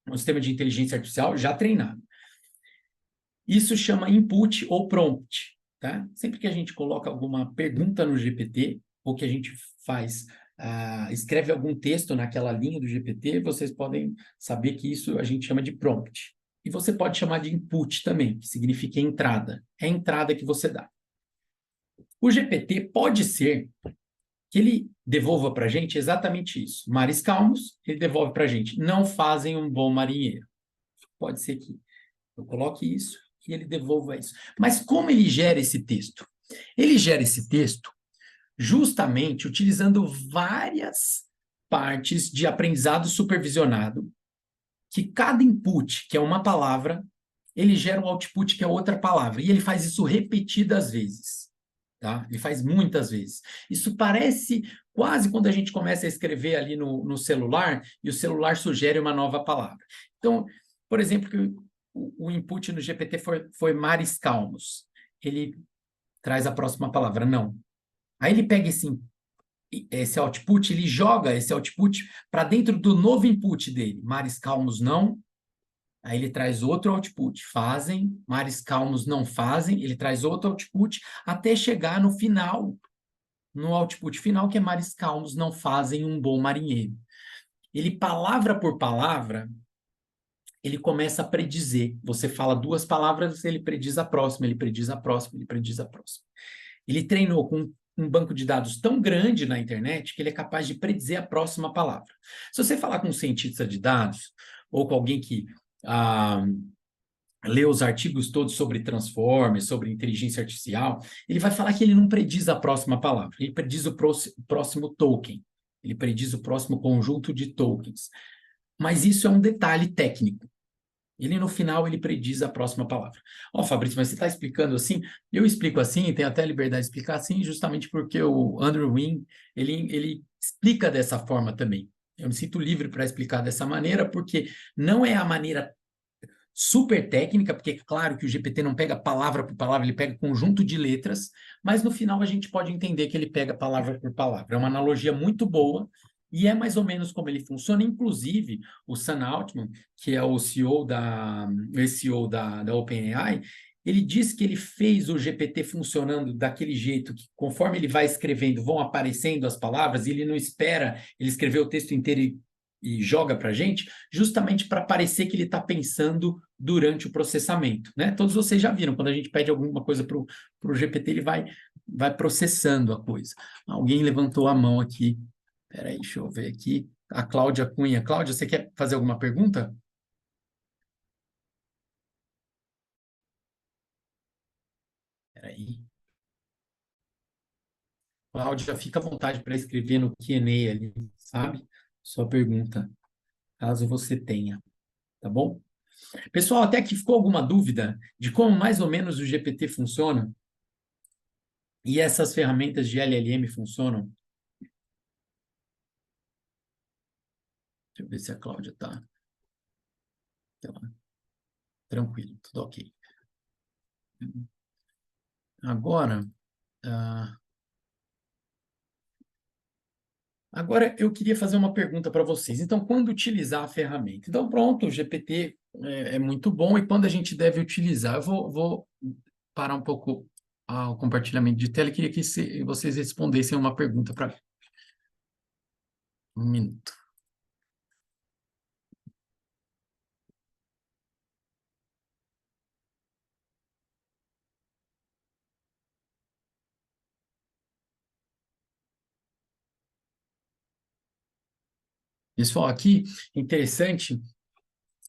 um sistema de inteligência artificial já treinado. Isso chama input ou prompt, tá? Sempre que a gente coloca alguma pergunta no GPT, ou que a gente escreve algum texto naquela linha do GPT, vocês podem saber que isso a gente chama de prompt. E você pode chamar de input também, que significa entrada. É a entrada que você dá. O GPT pode ser que ele devolva para a gente exatamente isso. Mares calmos, ele devolve para a gente. Não fazem um bom marinheiro. Pode ser que eu coloque isso e ele devolva isso. Mas como ele gera esse texto? Ele gera esse texto justamente utilizando várias partes de aprendizado supervisionado, que cada input, que é uma palavra, ele gera um output, que é outra palavra. E ele faz isso repetidas vezes. Tá? Ele faz muitas vezes. Isso parece quase quando a gente começa a escrever ali no celular e o celular sugere uma nova palavra. Então, por exemplo, que o input no GPT foi mares calmos. Ele traz a próxima palavra, não. Aí ele pega esse output, ele joga esse output para dentro do novo input dele. Mares calmos não. Aí ele traz outro output. Fazem, mares calmos não fazem. Ele traz outro output até chegar no final, no output final, que é mares calmos não fazem um bom marinheiro. Ele, palavra por palavra, ele começa a predizer. Você fala duas palavras, ele prediz a próxima, ele prediz a próxima, ele prediz a próxima. Ele treinou com um banco de dados tão grande na internet que ele é capaz de predizer a próxima palavra. Se você falar com um cientista de dados ou com alguém que lê os artigos todos sobre Transformers, sobre inteligência artificial, ele vai falar que ele não prediz a próxima palavra, ele prediz o próximo token, ele prediz o próximo conjunto de tokens. Mas isso é um detalhe técnico. Ele, no final, ele prediz a próxima palavra. Ó, Fabrício, mas você está explicando assim? Eu explico assim, tenho até a liberdade de explicar assim, justamente porque o Andrew Ng, ele explica dessa forma também. Eu me sinto livre para explicar dessa maneira, porque não é a maneira super técnica, porque é claro que o GPT não pega palavra por palavra, ele pega conjunto de letras, mas no final a gente pode entender que ele pega palavra por palavra. É uma analogia muito boa, e é mais ou menos como ele funciona. Inclusive, o Sam Altman, que é o CEO da OpenAI, ele disse que ele fez o GPT funcionando daquele jeito, que conforme ele vai escrevendo, vão aparecendo as palavras, e ele não espera ele escrever o texto inteiro e joga para a gente, justamente para parecer que ele está pensando durante o processamento, né? Todos vocês já viram, quando a gente pede alguma coisa para o GPT, ele vai processando a coisa. Alguém levantou a mão aqui. Espera aí, deixa eu ver aqui. A Cláudia Cunha. Cláudia, você quer fazer alguma pergunta? Espera aí. Cláudia, fica à vontade para escrever no Q&A ali, sabe? Sua pergunta, caso você tenha, tá bom? Pessoal, até aqui ficou alguma dúvida de como mais ou menos o GPT funciona? E essas ferramentas de LLM funcionam? Deixa eu ver se a Cláudia está tranquilo, tudo ok. Agora, agora eu queria fazer uma pergunta para vocês. Então, quando utilizar a ferramenta? Então, pronto, o GPT é muito bom, e quando a gente deve utilizar? Eu vou parar um pouco o compartilhamento de tela e queria que vocês respondessem uma pergunta para mim. Um minuto. Pessoal, aqui, interessante,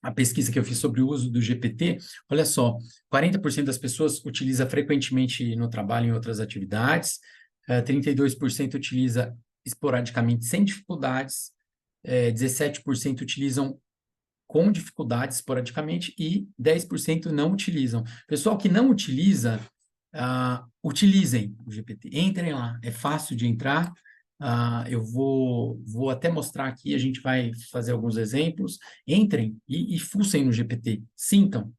a pesquisa que eu fiz sobre o uso do GPT, olha só, 40% das pessoas utiliza frequentemente no trabalho, em outras atividades, 32% utiliza esporadicamente sem dificuldades, 17% utilizam com dificuldades esporadicamente e 10% não utilizam. Pessoal que não utiliza, utilizem o GPT, entrem lá, é fácil de entrar. Eu vou até mostrar aqui, a gente vai fazer alguns exemplos. Entrem e fuçem no GPT, sintam.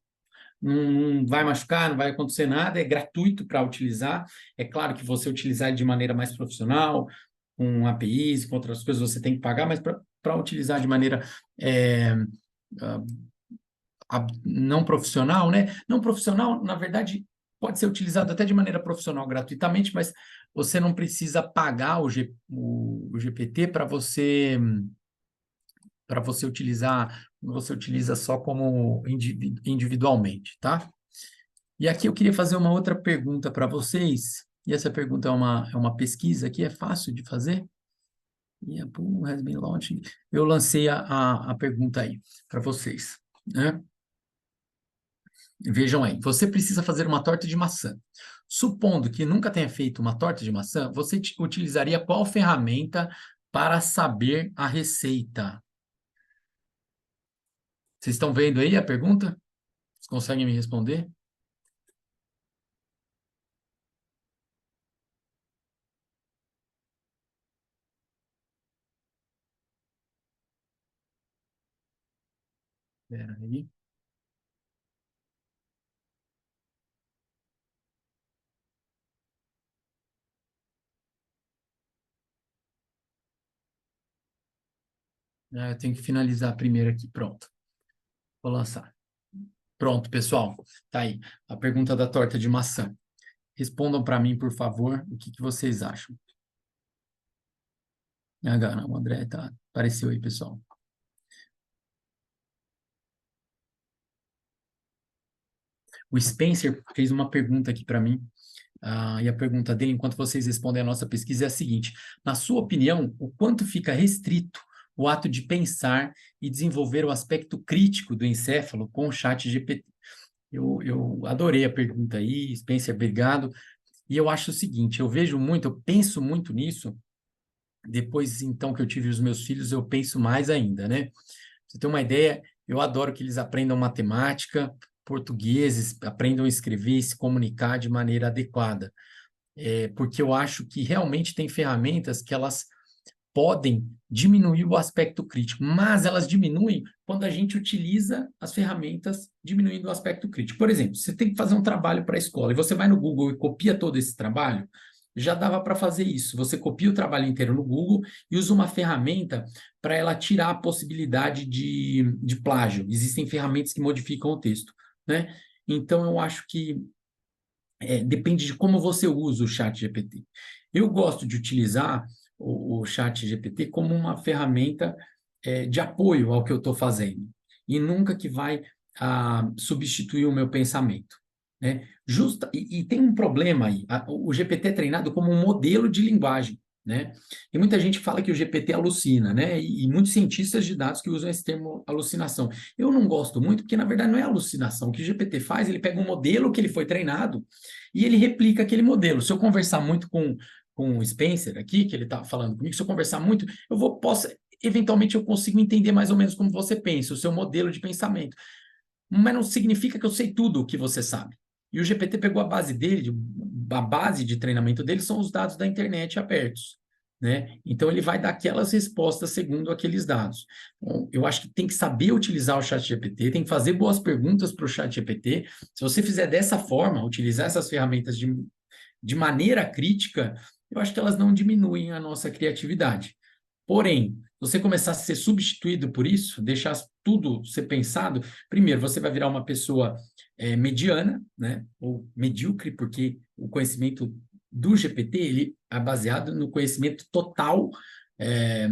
Não vai machucar, não vai acontecer nada, é gratuito para utilizar. É claro que você utilizar de maneira mais profissional, com APIs, com outras coisas, você tem que pagar, mas para utilizar de maneira não profissional, né? Não profissional, na verdade, pode ser utilizado até de maneira profissional gratuitamente, mas você não precisa pagar o GPT para você utilizar, você utiliza só como individualmente, tá? E aqui eu queria fazer uma outra pergunta para vocês, E essa pergunta é uma pesquisa que é fácil de fazer. E a pool has been launched. Eu lancei a pergunta aí para vocês, né? Vejam aí, você precisa fazer uma torta de maçã. Supondo que nunca tenha feito uma torta de maçã, você utilizaria qual ferramenta para saber a receita? Vocês estão vendo aí a pergunta? Vocês conseguem me responder? Espera aí. Ah, eu tenho que finalizar primeiro aqui. Pronto. Vou lançar. Pronto, pessoal. Tá aí. A pergunta da torta de maçã. Respondam para mim, por favor, o que que vocês acham. Ah, não, o André tá, apareceu aí, pessoal. O Spencer fez uma pergunta aqui para mim. E a pergunta dele, enquanto vocês respondem a nossa pesquisa, é a seguinte: na sua opinião, o quanto fica restrito o ato de pensar e desenvolver o aspecto crítico do encéfalo com o chat GPT? Eu adorei a pergunta aí, Spencer, obrigado. E eu acho o seguinte: eu vejo muito, eu penso muito nisso. Depois, então, que eu tive os meus filhos, eu penso mais ainda, né? Pra você ter uma ideia, eu adoro que eles aprendam matemática, português, aprendam a escrever e se comunicar de maneira adequada. Porque eu acho que realmente tem ferramentas que elas podem diminuir o aspecto crítico, mas elas diminuem quando a gente utiliza as ferramentas diminuindo o aspecto crítico. Por exemplo, você tem que fazer um trabalho para a escola e você vai no Google e copia todo esse trabalho, já dava para fazer isso. Você copia o trabalho inteiro no Google e usa uma ferramenta para ela tirar a possibilidade de plágio. Existem ferramentas que modificam o texto, né? Então, eu acho que depende de como você usa o chat GPT. Eu gosto de utilizar o chat GPT como uma ferramenta de apoio ao que eu estou fazendo, e nunca que vai substituir o meu pensamento. Né? E tem um problema aí, o GPT é treinado como um modelo de linguagem. Né? E muita gente fala que o GPT alucina, né? E muitos cientistas de dados que usam esse termo alucinação. Eu não gosto muito, porque na verdade não é alucinação. O que o GPT faz, ele pega um modelo que ele foi treinado e ele replica aquele modelo. Se eu conversar muito com o Spencer aqui, que ele está falando comigo, se eu conversar muito, eventualmente eu consigo entender mais ou menos como você pensa, o seu modelo de pensamento. Mas não significa que eu sei tudo o que você sabe. E o GPT pegou a base dele, a base de treinamento dele são os dados da internet abertos. Né? Então, ele vai dar aquelas respostas segundo aqueles dados. Bom, eu acho que tem que saber utilizar o chat GPT, tem que fazer boas perguntas para o chat GPT. Se você fizer dessa forma, utilizar essas ferramentas de maneira crítica, eu acho que elas não diminuem a nossa criatividade. Porém, você começar a ser substituído por isso, deixar tudo ser pensado, primeiro, você vai virar uma pessoa mediana, né, ou medíocre, porque o conhecimento do GPT ele é baseado no conhecimento total é,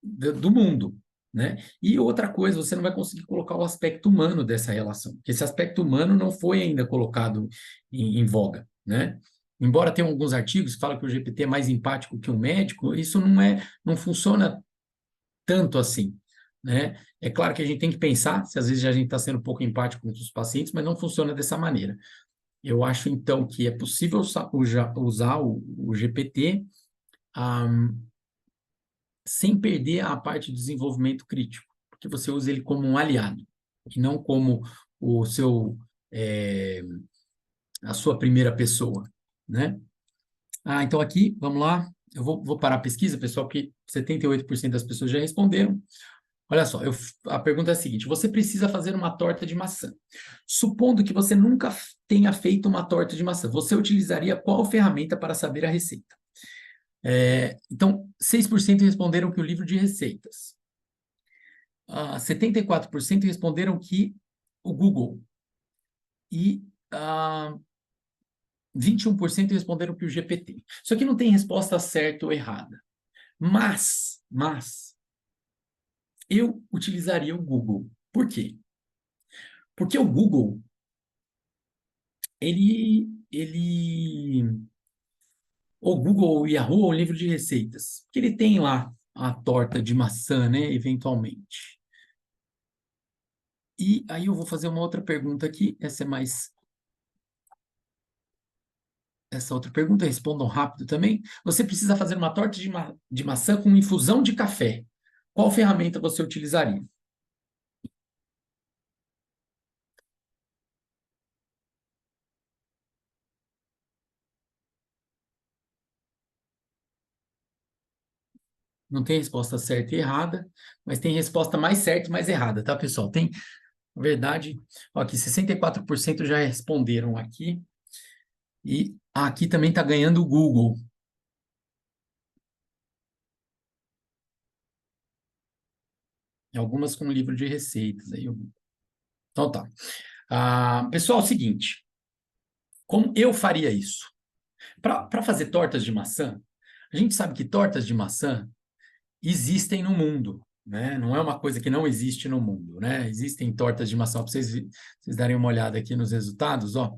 do mundo. Né? E outra coisa, você não vai conseguir colocar o aspecto humano dessa relação, porque esse aspecto humano não foi ainda colocado em voga. Né? Embora tenham alguns artigos que falam que o GPT é mais empático que um médico, isso não funciona tanto assim, né? É claro que a gente tem que pensar se às vezes a gente está sendo um pouco empático com os pacientes, mas não funciona dessa maneira. Eu acho, então, que é possível usar o GPT sem perder a parte de desenvolvimento crítico, porque você usa ele como um aliado, e não como o seu, é, a sua primeira pessoa, né? Então aqui, vamos lá, eu vou parar a pesquisa, pessoal, porque 78% das pessoas já responderam. Olha só, a pergunta é a seguinte: você precisa fazer uma torta de maçã. Supondo que você nunca tenha feito uma torta de maçã, você utilizaria qual ferramenta para saber a receita? Então, 6% responderam que o livro de receitas. 74% responderam que o Google. E 21% responderam que o GPT. Isso aqui não tem resposta certa ou errada. Mas eu utilizaria o Google. Por quê? Porque o Google, ele ou Google, ou Yahoo, ou livro de receitas, que ele tem lá a torta de maçã, né, eventualmente. E aí eu vou fazer uma outra pergunta aqui, essa outra pergunta, respondam rápido também. Você precisa fazer uma torta de maçã com infusão de café. Qual ferramenta você utilizaria? Não tem resposta certa e errada, mas tem resposta mais certa e mais errada, tá, pessoal? Tem, na verdade, ó, aqui 64% já responderam aqui. E aqui também está ganhando o Google. E algumas com livro de receitas. Então tá. Pessoal, é o seguinte. Como eu faria isso? Para fazer tortas de maçã, a gente sabe que tortas de maçã existem no mundo, né? Não é uma coisa que não existe no mundo, né? Existem tortas de maçã. Para vocês darem uma olhada aqui nos resultados, ó.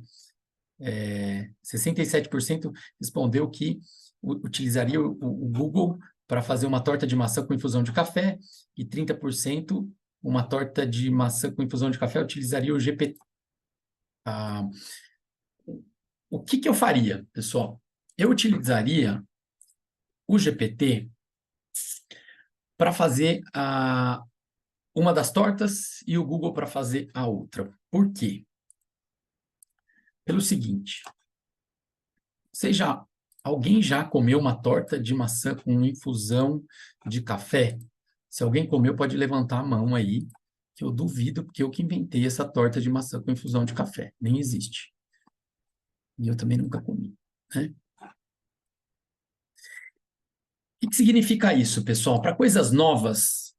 67% respondeu que utilizaria o Google para fazer uma torta de maçã com infusão de café e 30% uma torta de maçã com infusão de café utilizaria o GPT. Ah, o que eu faria, pessoal? Eu utilizaria o GPT para fazer uma das tortas e o Google para fazer a outra. Por quê? Pelo seguinte, alguém já comeu uma torta de maçã com infusão de café? Se alguém comeu, pode levantar a mão aí, que eu duvido, porque eu que inventei essa torta de maçã com infusão de café. Nem existe. E eu também nunca comi, né? O que significa isso, pessoal? Para coisas novas,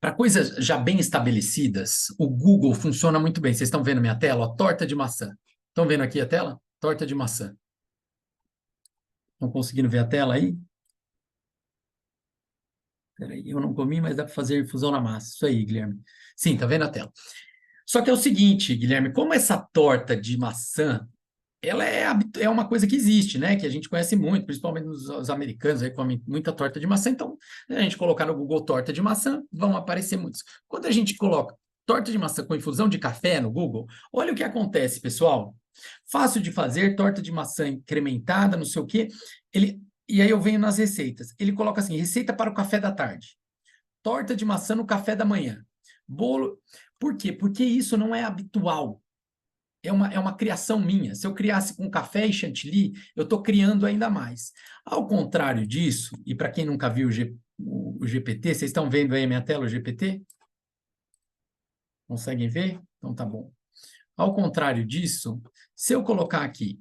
para coisas já bem estabelecidas, o Google funciona muito bem. Vocês estão vendo minha tela? Ó, torta de maçã. Estão vendo aqui a tela? Torta de maçã. Estão conseguindo ver a tela aí? Peraí, eu não comi, mas dá para fazer infusão na massa. Isso aí, Guilherme. Sim, tá vendo a tela? Só que é o seguinte, Guilherme, como essa torta de maçã, ela é uma coisa que existe, né? Que a gente conhece muito, principalmente os americanos aí comem muita torta de maçã. Então, se a gente colocar no Google torta de maçã, vão aparecer muitos. Quando a gente coloca torta de maçã com infusão de café no Google, olha o que acontece, pessoal. Fácil de fazer, torta de maçã incrementada, não sei o quê. E aí eu venho nas receitas. Ele coloca assim, receita para o café da tarde. Torta de maçã no café da manhã. Bolo. Por quê? Porque isso não é habitual. É uma criação minha. Se eu criasse com café e chantilly, eu estou criando ainda mais. Ao contrário disso, e para quem nunca viu o GPT, vocês estão vendo aí a minha tela, o GPT? Conseguem ver? Então tá bom. Ao contrário disso, se eu colocar aqui,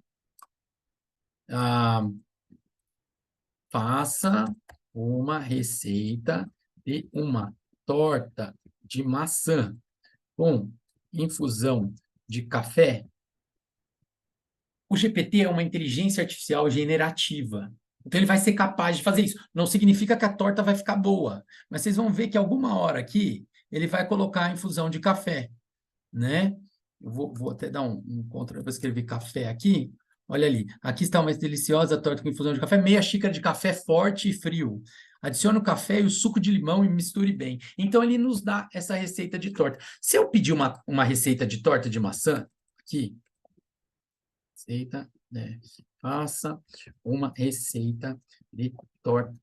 faça uma receita de uma torta de maçã com infusão de café, o GPT é uma inteligência artificial generativa. Então, ele vai ser capaz de fazer isso. Não significa que a torta vai ficar boa, mas vocês vão ver que alguma hora aqui ele vai colocar a infusão de café, né? Eu vou até dar um contra, vou escrever café aqui. Olha ali, aqui está uma deliciosa torta com infusão de café, meia xícara de café forte e frio. Adicione o café e o suco de limão e misture bem. Então, ele nos dá essa receita de torta. Se eu pedir uma receita de torta de maçã, aqui, receita, né? Faça uma receita de torta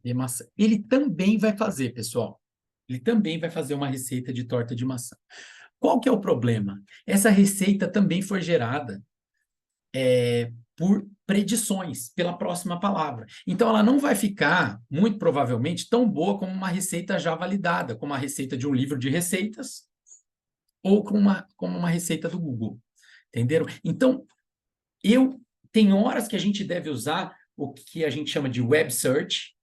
de maçã. Ele também vai fazer, pessoal. Ele também vai fazer uma receita de torta de maçã. Qual que é o problema? Essa receita também foi gerada por predições, pela próxima palavra. Então, ela não vai ficar, muito provavelmente, tão boa como uma receita já validada, como a receita de um livro de receitas ou como uma receita do Google. Entenderam? Então, tem horas que a gente deve usar o que a gente chama de web search,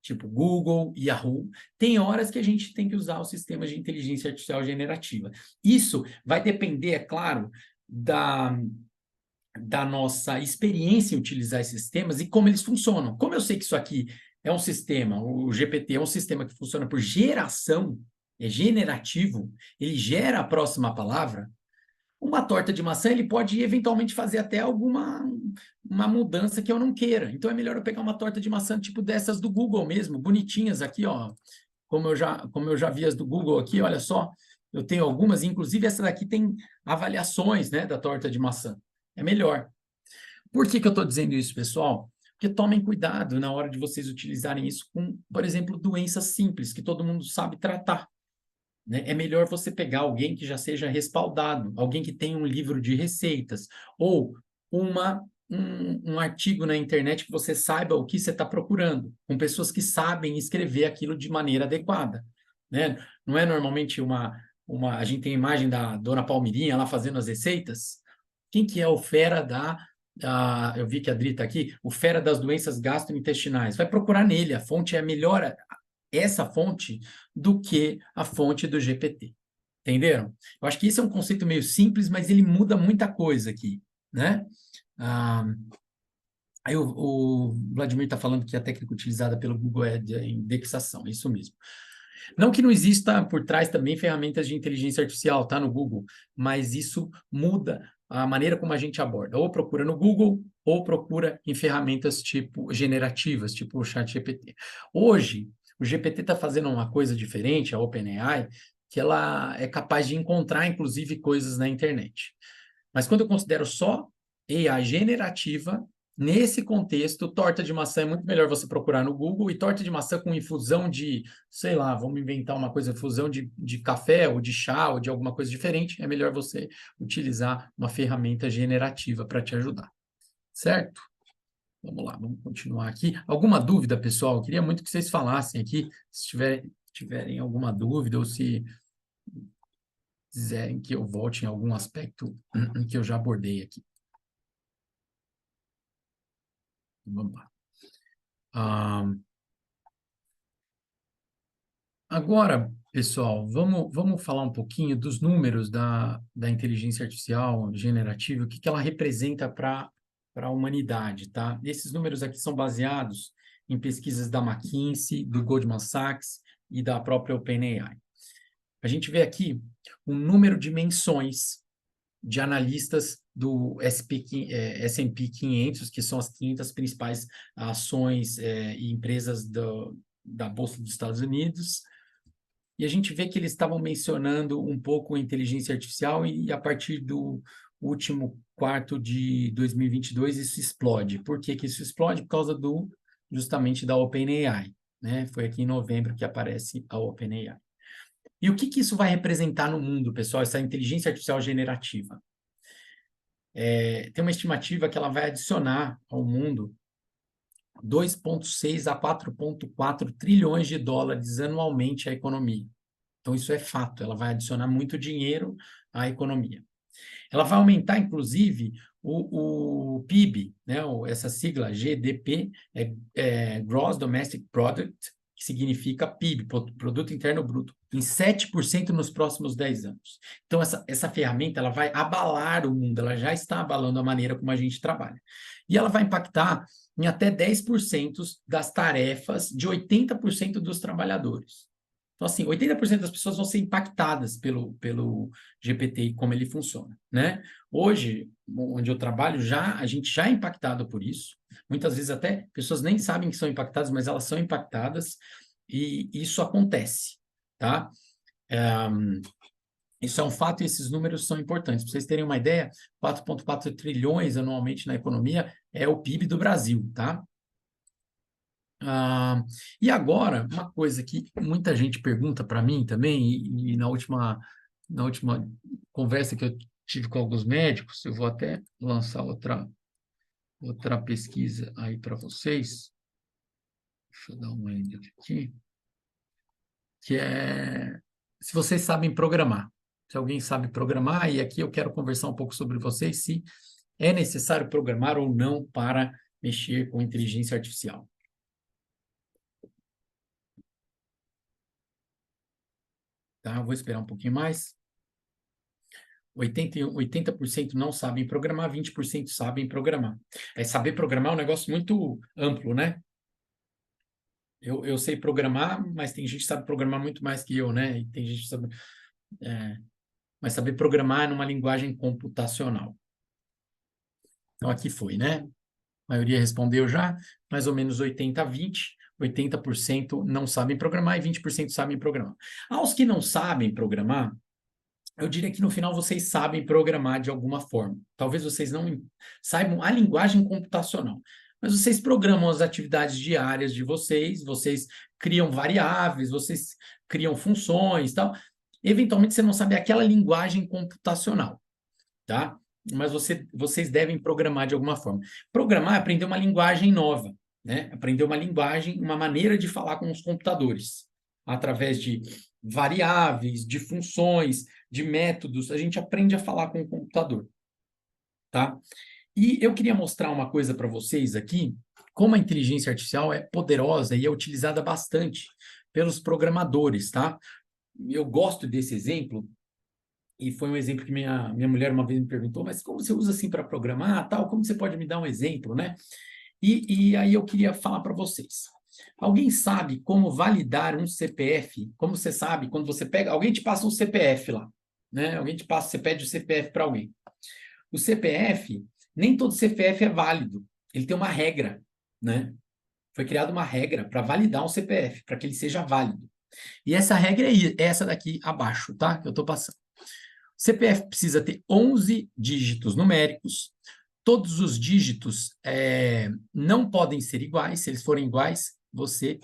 tipo Google, Yahoo. Tem horas que a gente tem que usar os sistemas de inteligência artificial generativa. Isso vai depender, é claro, da nossa experiência em utilizar esses sistemas e como eles funcionam. Como eu sei que isso aqui é um sistema, o GPT é um sistema que funciona por geração, é generativo, ele gera a próxima palavra. Uma torta de maçã, ele pode eventualmente fazer até uma mudança que eu não queira. Então, é melhor eu pegar uma torta de maçã tipo dessas do Google mesmo, bonitinhas aqui, ó. Como eu já vi as do Google aqui, olha só, eu tenho algumas, inclusive essa daqui tem avaliações, né, da torta de maçã. É melhor. Por que que eu estou dizendo isso, pessoal? Porque tomem cuidado na hora de vocês utilizarem isso com, por exemplo, doenças simples, que todo mundo sabe tratar, né? É melhor você pegar alguém que já seja respaldado, alguém que tenha um livro de receitas, ou um artigo na internet que você saiba o que você está procurando, com pessoas que sabem escrever aquilo de maneira adequada, né? Não é normalmente a gente tem a imagem da Dona Palmirinha lá fazendo as receitas? Quem que é o fera eu vi que a Adri está aqui, o fera das doenças gastrointestinais? Vai procurar nele, a fonte é melhor, essa fonte, do que a fonte do GPT. Entenderam? Eu acho que esse é um conceito meio simples, mas ele muda muita coisa aqui, né? Aí o Vladimir está falando que a técnica utilizada pelo Google é de indexação, é isso mesmo. Não que não exista por trás também ferramentas de inteligência artificial, tá, no Google, mas isso muda a maneira como a gente aborda. Ou procura no Google, ou procura em ferramentas tipo generativas, tipo o ChatGPT. Hoje, o GPT está fazendo uma coisa diferente, a OpenAI, que ela é capaz de encontrar, inclusive, coisas na internet. Mas quando eu considero só AI generativa, nesse contexto, torta de maçã é muito melhor você procurar no Google, e torta de maçã com infusão de, sei lá, vamos inventar uma coisa, infusão de café ou de chá ou de alguma coisa diferente, é melhor você utilizar uma ferramenta generativa para te ajudar. Certo? Vamos lá, vamos continuar aqui. Alguma dúvida, pessoal? Eu queria muito que vocês falassem aqui, se tiverem alguma dúvida ou se quiserem que eu volte em algum aspecto que eu já abordei aqui. Vamos lá. Agora, pessoal, vamos falar um pouquinho dos números da inteligência artificial generativa, o que ela representa para a humanidade, tá? Esses números aqui são baseados em pesquisas da McKinsey, do Goldman Sachs e da própria OpenAI. A gente vê aqui o número de menções de analistas do S&P 500, que são as 500 principais ações e empresas da Bolsa dos Estados Unidos, e a gente vê que eles estavam mencionando um pouco a inteligência artificial e a partir do último quarto de 2022 isso explode. Por que que isso explode? Por causa justamente da OpenAI, né? Foi aqui em novembro que aparece a OpenAI. E o que que isso vai representar no mundo, pessoal, essa inteligência artificial generativa? Tem uma estimativa que ela vai adicionar ao mundo 2,6 a 4,4 trilhões de dólares anualmente à economia. Então, isso é fato, ela vai adicionar muito dinheiro à economia. Ela vai aumentar, inclusive, o PIB, né? Essa sigla GDP, Gross Domestic Product, que significa PIB, Produto Interno Bruto, em 7% nos próximos 10 anos. Então, essa ferramenta ela vai abalar o mundo, ela já está abalando a maneira como a gente trabalha. E ela vai impactar em até 10% das tarefas de 80% dos trabalhadores. Então, assim, 80% das pessoas vão ser impactadas pelo GPT e como ele funciona, né? Hoje, onde eu trabalho, a gente já é impactado por isso. Muitas vezes até pessoas nem sabem que são impactadas, mas elas são impactadas e isso acontece, tá? Isso é um fato e esses números são importantes. Para vocês terem uma ideia, 4,4 trilhões anualmente na economia é o PIB do Brasil, tá? E agora, uma coisa que muita gente pergunta para mim também, e na última conversa que eu tive com alguns médicos, eu vou até lançar outra pesquisa aí para vocês. Deixa eu dar uma enter aqui. Que é se vocês sabem programar. Se alguém sabe programar, e aqui eu quero conversar um pouco sobre vocês, se é necessário programar ou não para mexer com inteligência artificial. Tá? Eu vou esperar um pouquinho mais. 80% não sabem programar, 20% sabem programar. Saber programar é um negócio muito amplo, né? Eu sei programar, mas tem gente que sabe programar muito mais que eu, né? E tem gente que sabe... mas saber programar é numa linguagem computacional. Então, aqui foi, né? A maioria respondeu já, mais ou menos 80-20. 80% não sabem programar e 20% sabem programar. Aos que não sabem programar, eu diria que no final vocês sabem programar de alguma forma. Talvez vocês não saibam a linguagem computacional, mas vocês programam as atividades diárias de vocês, vocês criam variáveis, vocês criam funções, tal. Eventualmente você não sabe aquela linguagem computacional, tá? Mas vocês devem programar de alguma forma. Programar é aprender uma linguagem nova, né? Aprender uma linguagem, uma maneira de falar com os computadores, através de variáveis, de funções, de métodos, a gente aprende a falar com o computador, tá? E eu queria mostrar uma coisa para vocês aqui, como a inteligência artificial é poderosa e é utilizada bastante pelos programadores, tá? Eu gosto desse exemplo, e foi um exemplo que minha mulher uma vez me perguntou, mas como você usa assim para programar, tal? Como você pode me dar um exemplo, né? E aí eu queria falar para vocês. Alguém sabe como validar um CPF? Como você sabe, quando você pega, alguém te passa um CPF lá, né? Alguém te passa, você pede o CPF para alguém. O CPF, nem todo CPF é válido. Ele tem uma regra, né? Foi criada uma regra para validar um CPF, para que ele seja válido. E essa regra é essa daqui abaixo, tá? Que eu estou passando. O CPF precisa ter 11 dígitos numéricos. Todos os dígitos não podem ser iguais. Se eles forem iguais,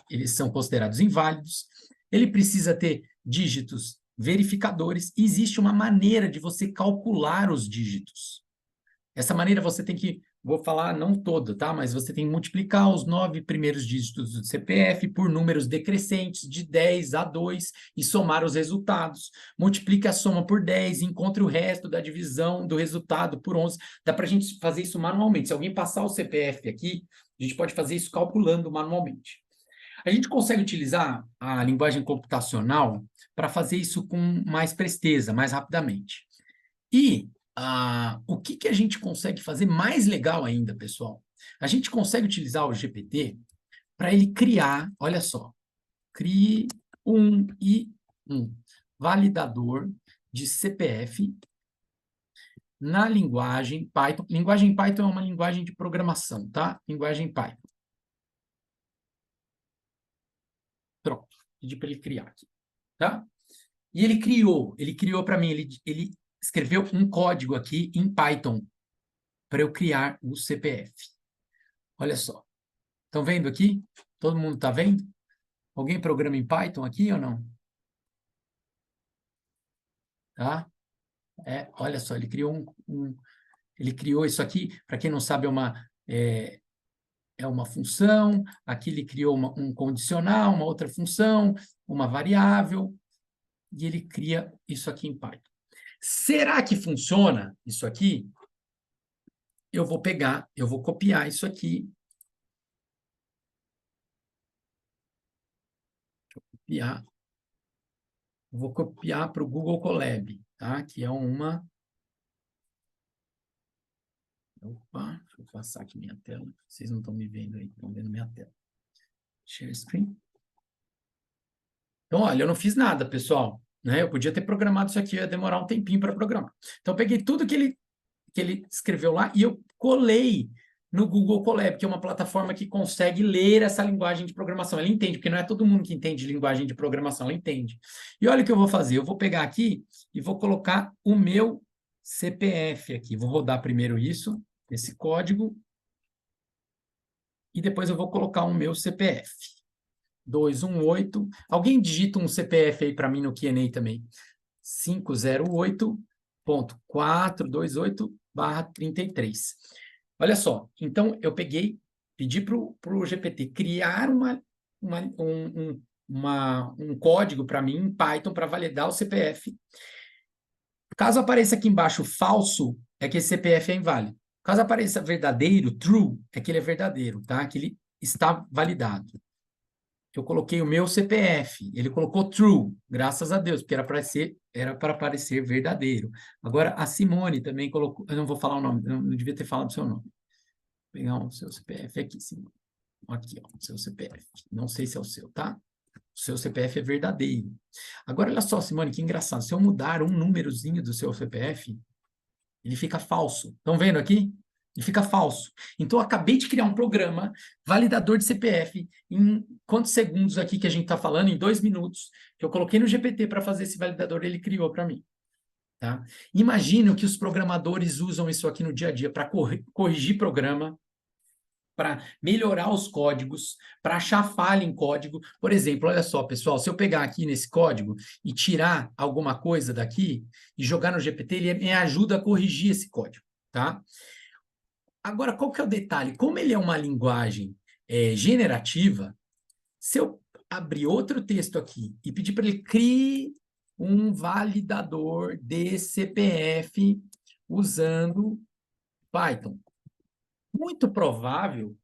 eles são considerados inválidos. Ele precisa ter dígitos verificadores. E existe uma maneira de você calcular os dígitos. Essa maneira você tem que, vou falar não toda, tá? Mas você tem que multiplicar os 9 primeiros dígitos do CPF por números decrescentes de 10 a 2 e somar os resultados. Multiplique a soma por 10 e encontre o resto da divisão do resultado por 11. Dá para a gente fazer isso manualmente. Se alguém passar o CPF aqui, a gente pode fazer isso calculando manualmente. A gente consegue utilizar a linguagem computacional para fazer isso com mais presteza, mais rapidamente. E o que a gente consegue fazer mais legal ainda, pessoal? A gente consegue utilizar o GPT para ele criar, olha só, crie um validador de CPF na linguagem Python. Linguagem Python é uma linguagem de programação, tá? Linguagem Python. Pronto, pedi para ele criar aqui, tá? E ele criou para mim, ele escreveu um código aqui em Python para eu criar o CPF. Olha só. Estão vendo aqui? Todo mundo está vendo? Alguém programa em Python aqui ou não? Tá? Olha só, ele criou ele criou isso aqui, para quem não sabe, é uma função, aqui ele criou um condicional, uma outra função, uma variável, e ele cria isso aqui em Python. Será que funciona isso aqui? Eu vou copiar isso aqui. Vou copiar para o Google Colab, tá? Que é uma... Opa, deixa eu passar aqui minha tela. Vocês não estão me vendo aí, estão vendo minha tela. Share screen. Então, olha, eu não fiz nada, pessoal. Né? Eu podia ter programado isso aqui, ia demorar um tempinho para programar. Então, eu peguei tudo que ele escreveu lá e eu colei no Google Colab, que é uma plataforma que consegue ler essa linguagem de programação. Ela entende, porque não é todo mundo que entende linguagem de programação, ela entende. E olha o que eu vou fazer. Eu vou pegar aqui e vou colocar o meu CPF aqui. Vou rodar primeiro esse código, e depois eu vou colocar o meu CPF. 218. Alguém digita um CPF aí para mim no Q&A também. 508.428/33. Olha só, então eu pedi para o GPT criar um código para mim em Python para validar o CPF. Caso apareça aqui embaixo falso, é que esse CPF é inválido. Caso apareça verdadeiro, true, é que ele é verdadeiro, tá? Que ele está validado. Eu coloquei o meu CPF, ele colocou true, graças a Deus, porque era para aparecer verdadeiro. Agora, a Simone também colocou, eu não vou falar o nome, eu não devia ter falado o seu nome. Vou pegar o seu CPF aqui, Simone. Aqui, ó, o seu CPF. Não sei se é o seu, tá? O seu CPF é verdadeiro. Agora, olha só, Simone, que engraçado. Se eu mudar um númerozinho do seu CPF, ele fica falso. Estão vendo aqui? e fica falso. Então, eu acabei de criar um programa validador de CPF em quantos segundos aqui que a gente está falando? Em 2 minutos, que eu coloquei no GPT para fazer esse validador, ele criou para mim. Tá? Imagino que os programadores usam isso aqui no dia a dia para corrigir programa, para melhorar os códigos, para achar falha em código. Por exemplo, olha só, pessoal, se eu pegar aqui nesse código e tirar alguma coisa daqui e jogar no GPT, ele me ajuda a corrigir esse código, tá? Agora, qual que é o detalhe? Como ele é uma linguagem generativa, se eu abrir outro texto aqui e pedir para ele criar um validador de CPF usando Python, muito provável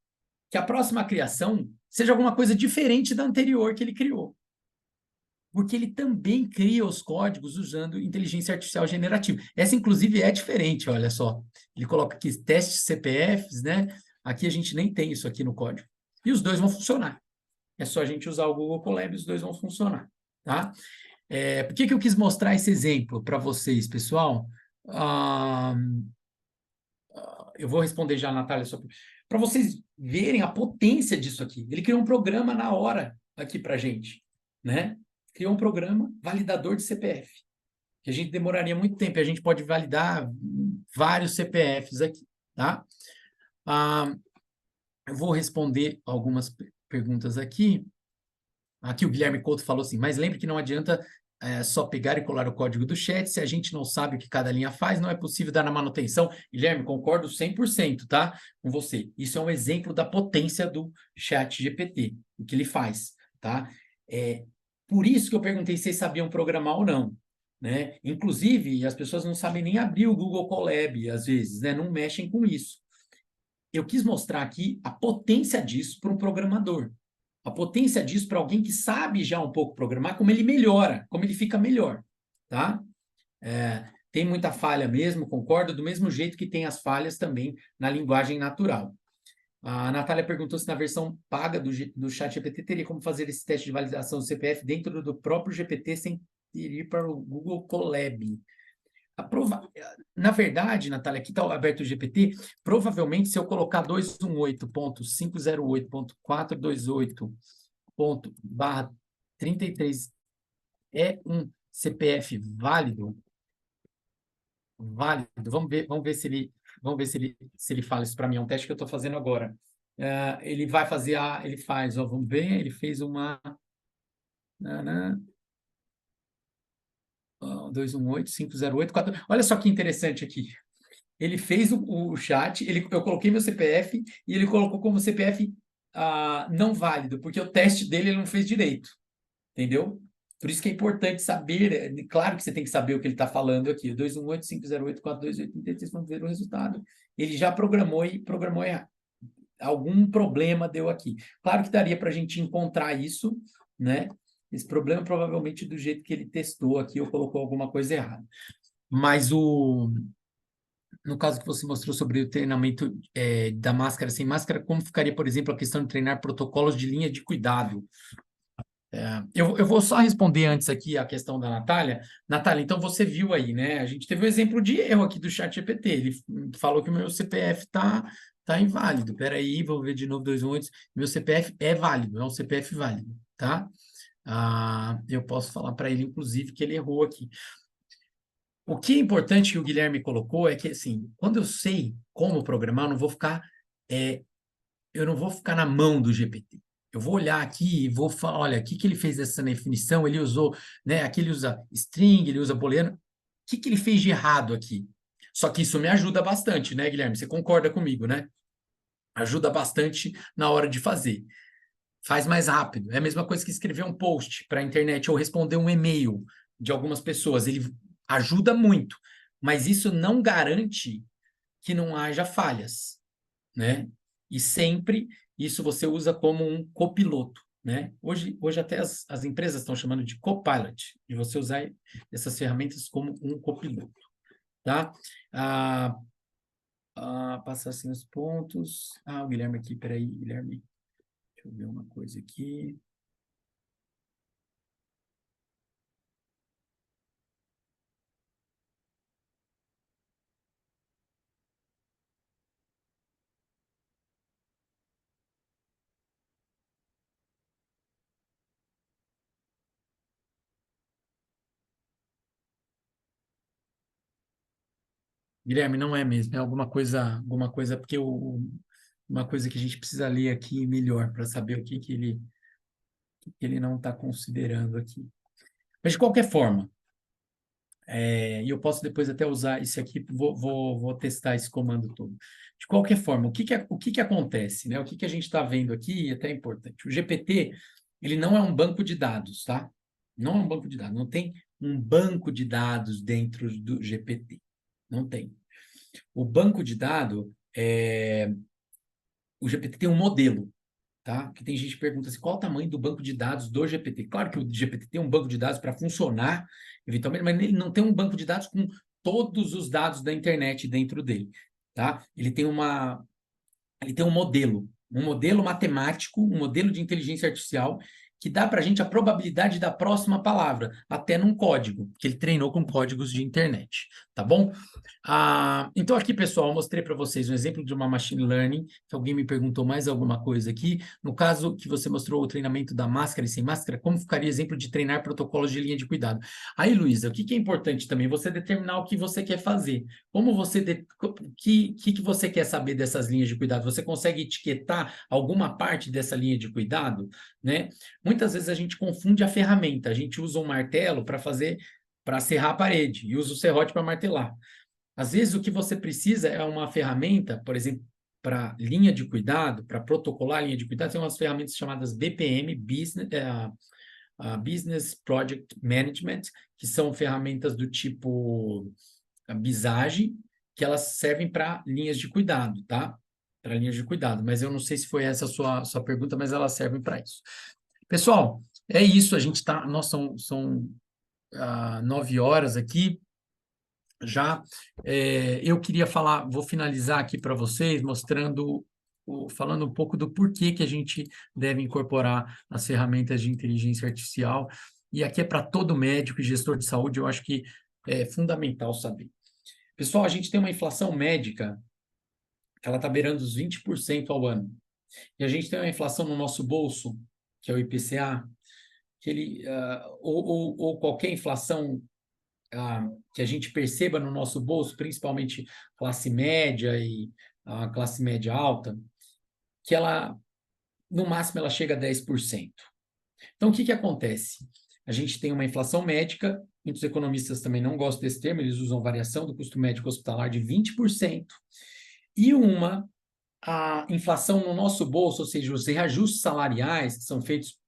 que a próxima criação seja alguma coisa diferente da anterior que ele criou. Porque ele também cria os códigos usando inteligência artificial generativa. Essa, inclusive, é diferente, olha só. Ele coloca aqui testes CPFs, né? Aqui a gente nem tem isso aqui no código. E os dois vão funcionar. É só a gente usar o Google Colab e os dois vão funcionar, tá? Por que eu quis mostrar esse exemplo para vocês, pessoal? Eu vou responder já, Natália, para vocês verem a potência disso aqui. Ele criou um programa na hora aqui para a gente, né? Criou um programa validador de CPF, que a gente demoraria muito tempo. E a gente pode validar vários CPFs aqui, tá? Eu vou responder algumas perguntas aqui. Aqui o Guilherme Couto falou assim, mas lembre que não adianta só pegar e colar o código do chat, se a gente não sabe o que cada linha faz, não é possível dar na manutenção. Guilherme, concordo 100%, tá? Com você. Isso é um exemplo da potência do chat GPT, o que ele faz, tá? Por isso que eu perguntei se vocês sabiam programar ou não, né? Inclusive, as pessoas não sabem nem abrir o Google Colab, às vezes, né? Não mexem com isso. Eu quis mostrar aqui a potência disso para um programador. A potência disso para alguém que sabe já um pouco programar, como ele melhora, como ele fica melhor, tá? Tem muita falha mesmo, concordo, do mesmo jeito que tem as falhas também na linguagem natural. A Natália perguntou se na versão paga do chat GPT teria como fazer esse teste de validação do CPF dentro do próprio GPT sem ir para o Google Colab. Na verdade, Natália, aqui está aberto o GPT, provavelmente se eu colocar 218.508.428.33 é um CPF válido, válido. Vamos ver se ele fala isso para mim. É um teste que eu estou fazendo agora. Ele vai fazer ele faz, ó, vamos ver, ele fez uma 218.508.4. Olha só que interessante aqui. Ele fez o chat, eu coloquei meu CPF e ele colocou como CPF não válido, porque o teste dele ele não fez direito, entendeu? Por isso que é importante saber, claro que você tem que saber o que ele está falando aqui, 218.508.428.33, vamos ver o resultado. Ele já programou e programou errado. Algum problema deu aqui. Claro que daria para a gente encontrar isso, né? Esse problema provavelmente do jeito que ele testou aqui ou colocou alguma coisa errada. Mas no caso que você mostrou sobre o treinamento da máscara sem máscara, como ficaria, por exemplo, a questão de treinar protocolos de linha de cuidado? Eu vou só responder antes aqui a questão da Natália. Natália, então você viu aí, né? A gente teve um exemplo de erro aqui do chat GPT. Ele falou que o meu CPF tá inválido. Peraí, vou ver de novo 218. Meu CPF é válido, é um CPF válido, tá? Eu posso falar para ele, inclusive, que ele errou aqui. O que é importante que o Guilherme colocou é que, assim, quando eu sei como programar, eu não vou ficar na mão do GPT. Eu vou olhar aqui e vou falar, olha, o que ele fez dessa definição? Ele usou, né? Aqui ele usa string, ele usa booleano. O que ele fez de errado aqui? Só que isso me ajuda bastante, né, Guilherme? Você concorda comigo, né? Ajuda bastante na hora de fazer. Faz mais rápido. É a mesma coisa que escrever um post para a internet ou responder um e-mail de algumas pessoas. Ele ajuda muito, mas isso não garante que não haja falhas, né? E sempre isso você usa como um copiloto, né? Hoje até as empresas estão chamando de copilot, de você usar essas ferramentas como um copiloto, tá? Passar assim os pontos. O Guilherme aqui, peraí, Guilherme, deixa eu ver uma coisa aqui. Guilherme, não é mesmo, é alguma coisa, porque uma coisa que a gente precisa ler aqui melhor para saber o que ele não está considerando aqui. Mas, de qualquer forma, e eu posso depois até usar isso aqui, vou testar esse comando todo. De qualquer forma, o que acontece, né? O que a gente está vendo aqui, e até é importante. O GPT, ele não é um banco de dados, tá? Não é um banco de dados, não tem um banco de dados dentro do GPT. Não tem. O banco de dados, o GPT tem um modelo, tá? Que tem gente que pergunta assim, qual o tamanho do banco de dados do GPT? Claro que o GPT tem um banco de dados para funcionar, eventualmente, mas ele não tem um banco de dados com todos os dados da internet dentro dele, tá? Ele tem um modelo matemático, um modelo de inteligência artificial que dá para a gente a probabilidade da próxima palavra, até num código, que ele treinou com códigos de internet, tá bom? Então aqui, pessoal, eu mostrei para vocês um exemplo de uma machine learning, que alguém me perguntou mais alguma coisa aqui. No caso que você mostrou o treinamento da máscara e sem máscara, como ficaria exemplo de treinar protocolos de linha de cuidado? Aí, Luísa, o que é importante também? Você determinar o que você quer fazer. Como que você quer saber dessas linhas de cuidado? Você consegue etiquetar alguma parte dessa linha de cuidado, né? Muitas vezes a gente confunde a ferramenta. A gente usa um martelo para serrar a parede e usa o serrote para martelar. Às vezes o que você precisa é uma ferramenta, por exemplo, para linha de cuidado, para protocolar a linha de cuidado, tem umas ferramentas chamadas BPM, Business Project Management, que são ferramentas do tipo a Visage, que elas servem para linhas de cuidado, tá? Para linhas de cuidado. Mas eu não sei se foi essa a sua pergunta, mas elas servem para isso. Pessoal, é isso. A gente está. Nós são 9 horas aqui. Já eu queria falar, vou finalizar aqui para vocês, falando um pouco do porquê que a gente deve incorporar as ferramentas de inteligência artificial. E aqui é para todo médico e gestor de saúde, eu acho que é fundamental saber. Pessoal, a gente tem uma inflação médica que ela está beirando os 20% ao ano. E a gente tem uma inflação no nosso bolso, que é o IPCA, que ou qualquer inflação que a gente perceba no nosso bolso, principalmente classe média e classe média alta, que ela, no máximo, ela chega a 10%. Então, o que acontece? A gente tem uma inflação médica, muitos economistas também não gostam desse termo, eles usam variação do custo médico hospitalar de 20%, e a inflação no nosso bolso, ou seja, os reajustes salariais que são feitos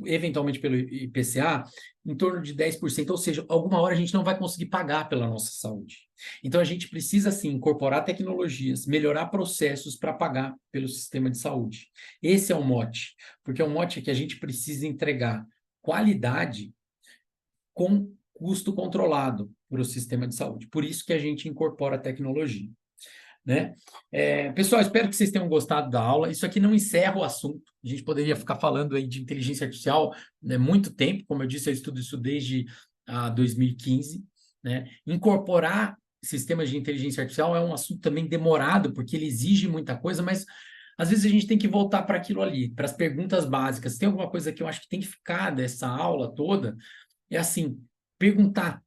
eventualmente pelo IPCA, em torno de 10%, ou seja, alguma hora a gente não vai conseguir pagar pela nossa saúde. Então, a gente precisa, sim, incorporar tecnologias, melhorar processos para pagar pelo sistema de saúde. Esse é o mote, porque é um mote que a gente precisa entregar qualidade com custo controlado para o sistema de saúde. Por isso que a gente incorpora a tecnologia. Né? Pessoal, espero que vocês tenham gostado da aula. Isso aqui não encerra o assunto. A gente poderia ficar falando aí de inteligência artificial, né, muito tempo. Como eu disse, eu estudo isso desde 2015. Né? Incorporar sistemas de inteligência artificial é um assunto também demorado, porque ele exige muita coisa, mas às vezes a gente tem que voltar para aquilo ali, para as perguntas básicas. Tem alguma coisa que eu acho que tem que ficar dessa aula toda? É assim, perguntar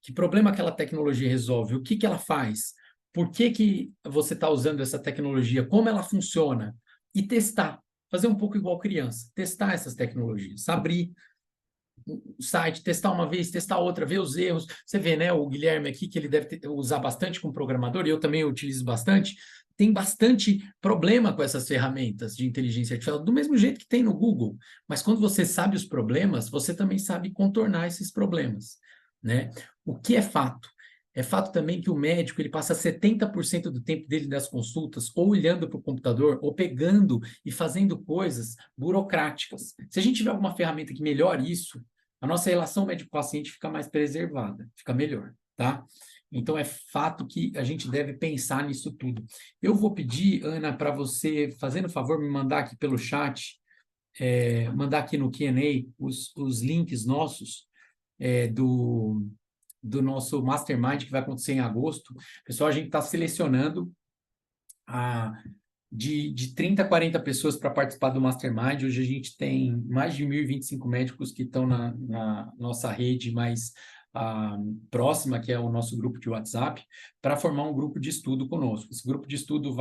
que problema aquela tecnologia resolve, o que ela faz, por que você está usando essa tecnologia, como ela funciona, e testar, fazer um pouco igual criança, testar essas tecnologias, abrir o site, testar uma vez, testar outra, ver os erros. Você vê, né, o Guilherme aqui, que ele deve usar bastante com programador, e eu também utilizo bastante, tem bastante problema com essas ferramentas de inteligência artificial, do mesmo jeito que tem no Google. Mas quando você sabe os problemas, você também sabe contornar esses problemas, né? O que é fato? É fato também que o médico ele passa 70% do tempo dele das consultas ou olhando para o computador ou pegando e fazendo coisas burocráticas. Se a gente tiver alguma ferramenta que melhore isso, a nossa relação médico-paciente fica mais preservada, fica melhor, tá? Então, é fato que a gente deve pensar nisso tudo. Eu vou pedir, Ana, para você, fazendo o favor, me mandar aqui pelo chat, mandar aqui no Q&A os links nossos do nosso Mastermind, que vai acontecer em agosto. Pessoal, a gente está selecionando de 30 a 40 pessoas para participar do Mastermind. Hoje a gente tem mais de 1.025 médicos que estão na nossa rede, mas próxima, que é o nosso grupo de WhatsApp, para formar um grupo de estudo conosco. Esse grupo de estudo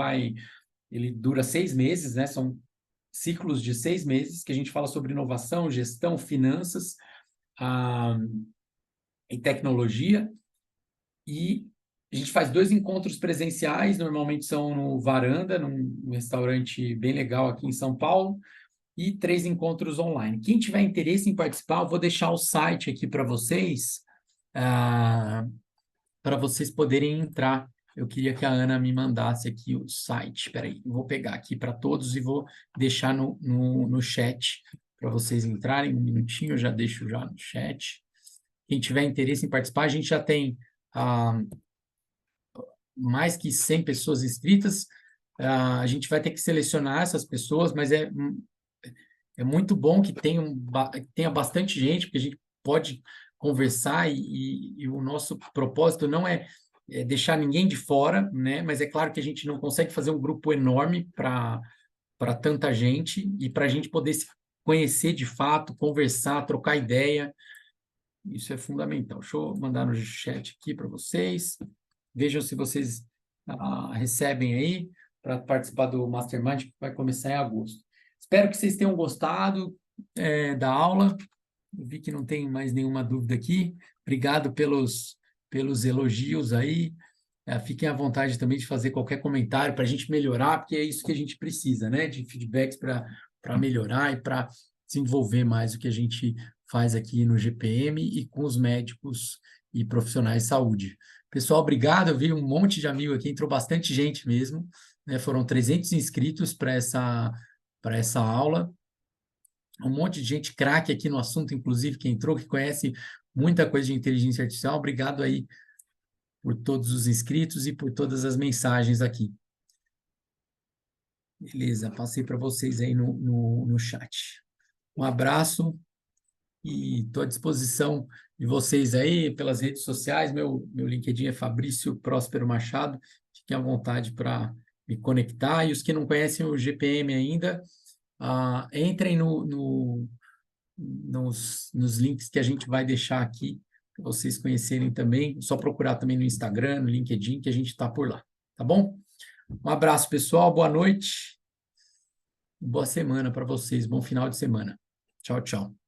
ele dura 6 meses, né? São ciclos de 6 meses que a gente fala sobre inovação, gestão, finanças e tecnologia. E a gente faz 2 encontros presenciais, normalmente são no Varanda, num restaurante bem legal aqui em São Paulo, e 3 encontros online. Quem tiver interesse em participar, eu vou deixar o site aqui para vocês poderem entrar. Eu queria que a Ana me mandasse aqui o site. Espera aí, eu vou pegar aqui para todos e vou deixar no chat para vocês entrarem. Um minutinho, eu já deixo já no chat. Quem tiver interesse em participar, a gente já tem mais que 100 pessoas inscritas. A gente vai ter que selecionar essas pessoas, mas é muito bom que tenha bastante gente, porque a gente pode conversar e o nosso propósito não é deixar ninguém de fora, né? Mas é claro que a gente não consegue fazer um grupo enorme para tanta gente e para a gente poder se conhecer de fato, conversar, trocar ideia. Isso é fundamental. Deixa eu mandar no chat aqui para vocês. Vejam se vocês recebem aí para participar do Mastermind, que vai começar em agosto. Espero que vocês tenham gostado da aula. Eu vi que não tem mais nenhuma dúvida aqui. Obrigado pelos elogios aí. Fiquem à vontade também de fazer qualquer comentário para a gente melhorar, porque é isso que a gente precisa, né? De feedbacks para melhorar e para desenvolver mais o que a gente faz aqui no GPM e com os médicos e profissionais de saúde. Pessoal, obrigado. Eu vi um monte de amigo aqui, entrou bastante gente mesmo, né? Foram 300 inscritos para essa aula. Um monte de gente craque aqui no assunto, inclusive, que entrou, que conhece muita coisa de inteligência artificial. Obrigado aí por todos os inscritos e por todas as mensagens aqui. Beleza, passei para vocês aí no chat. Um abraço e estou à disposição de vocês aí pelas redes sociais. Meu LinkedIn é Fabrício Próspero Machado. Fiquem à vontade para me conectar. E os que não conhecem o GPM ainda, entrem nos links que a gente vai deixar aqui para vocês conhecerem também. É só procurar também no Instagram, no LinkedIn, que a gente está por lá. Tá bom? Um abraço, pessoal. Boa noite. Boa semana para vocês. Bom final de semana. Tchau, tchau.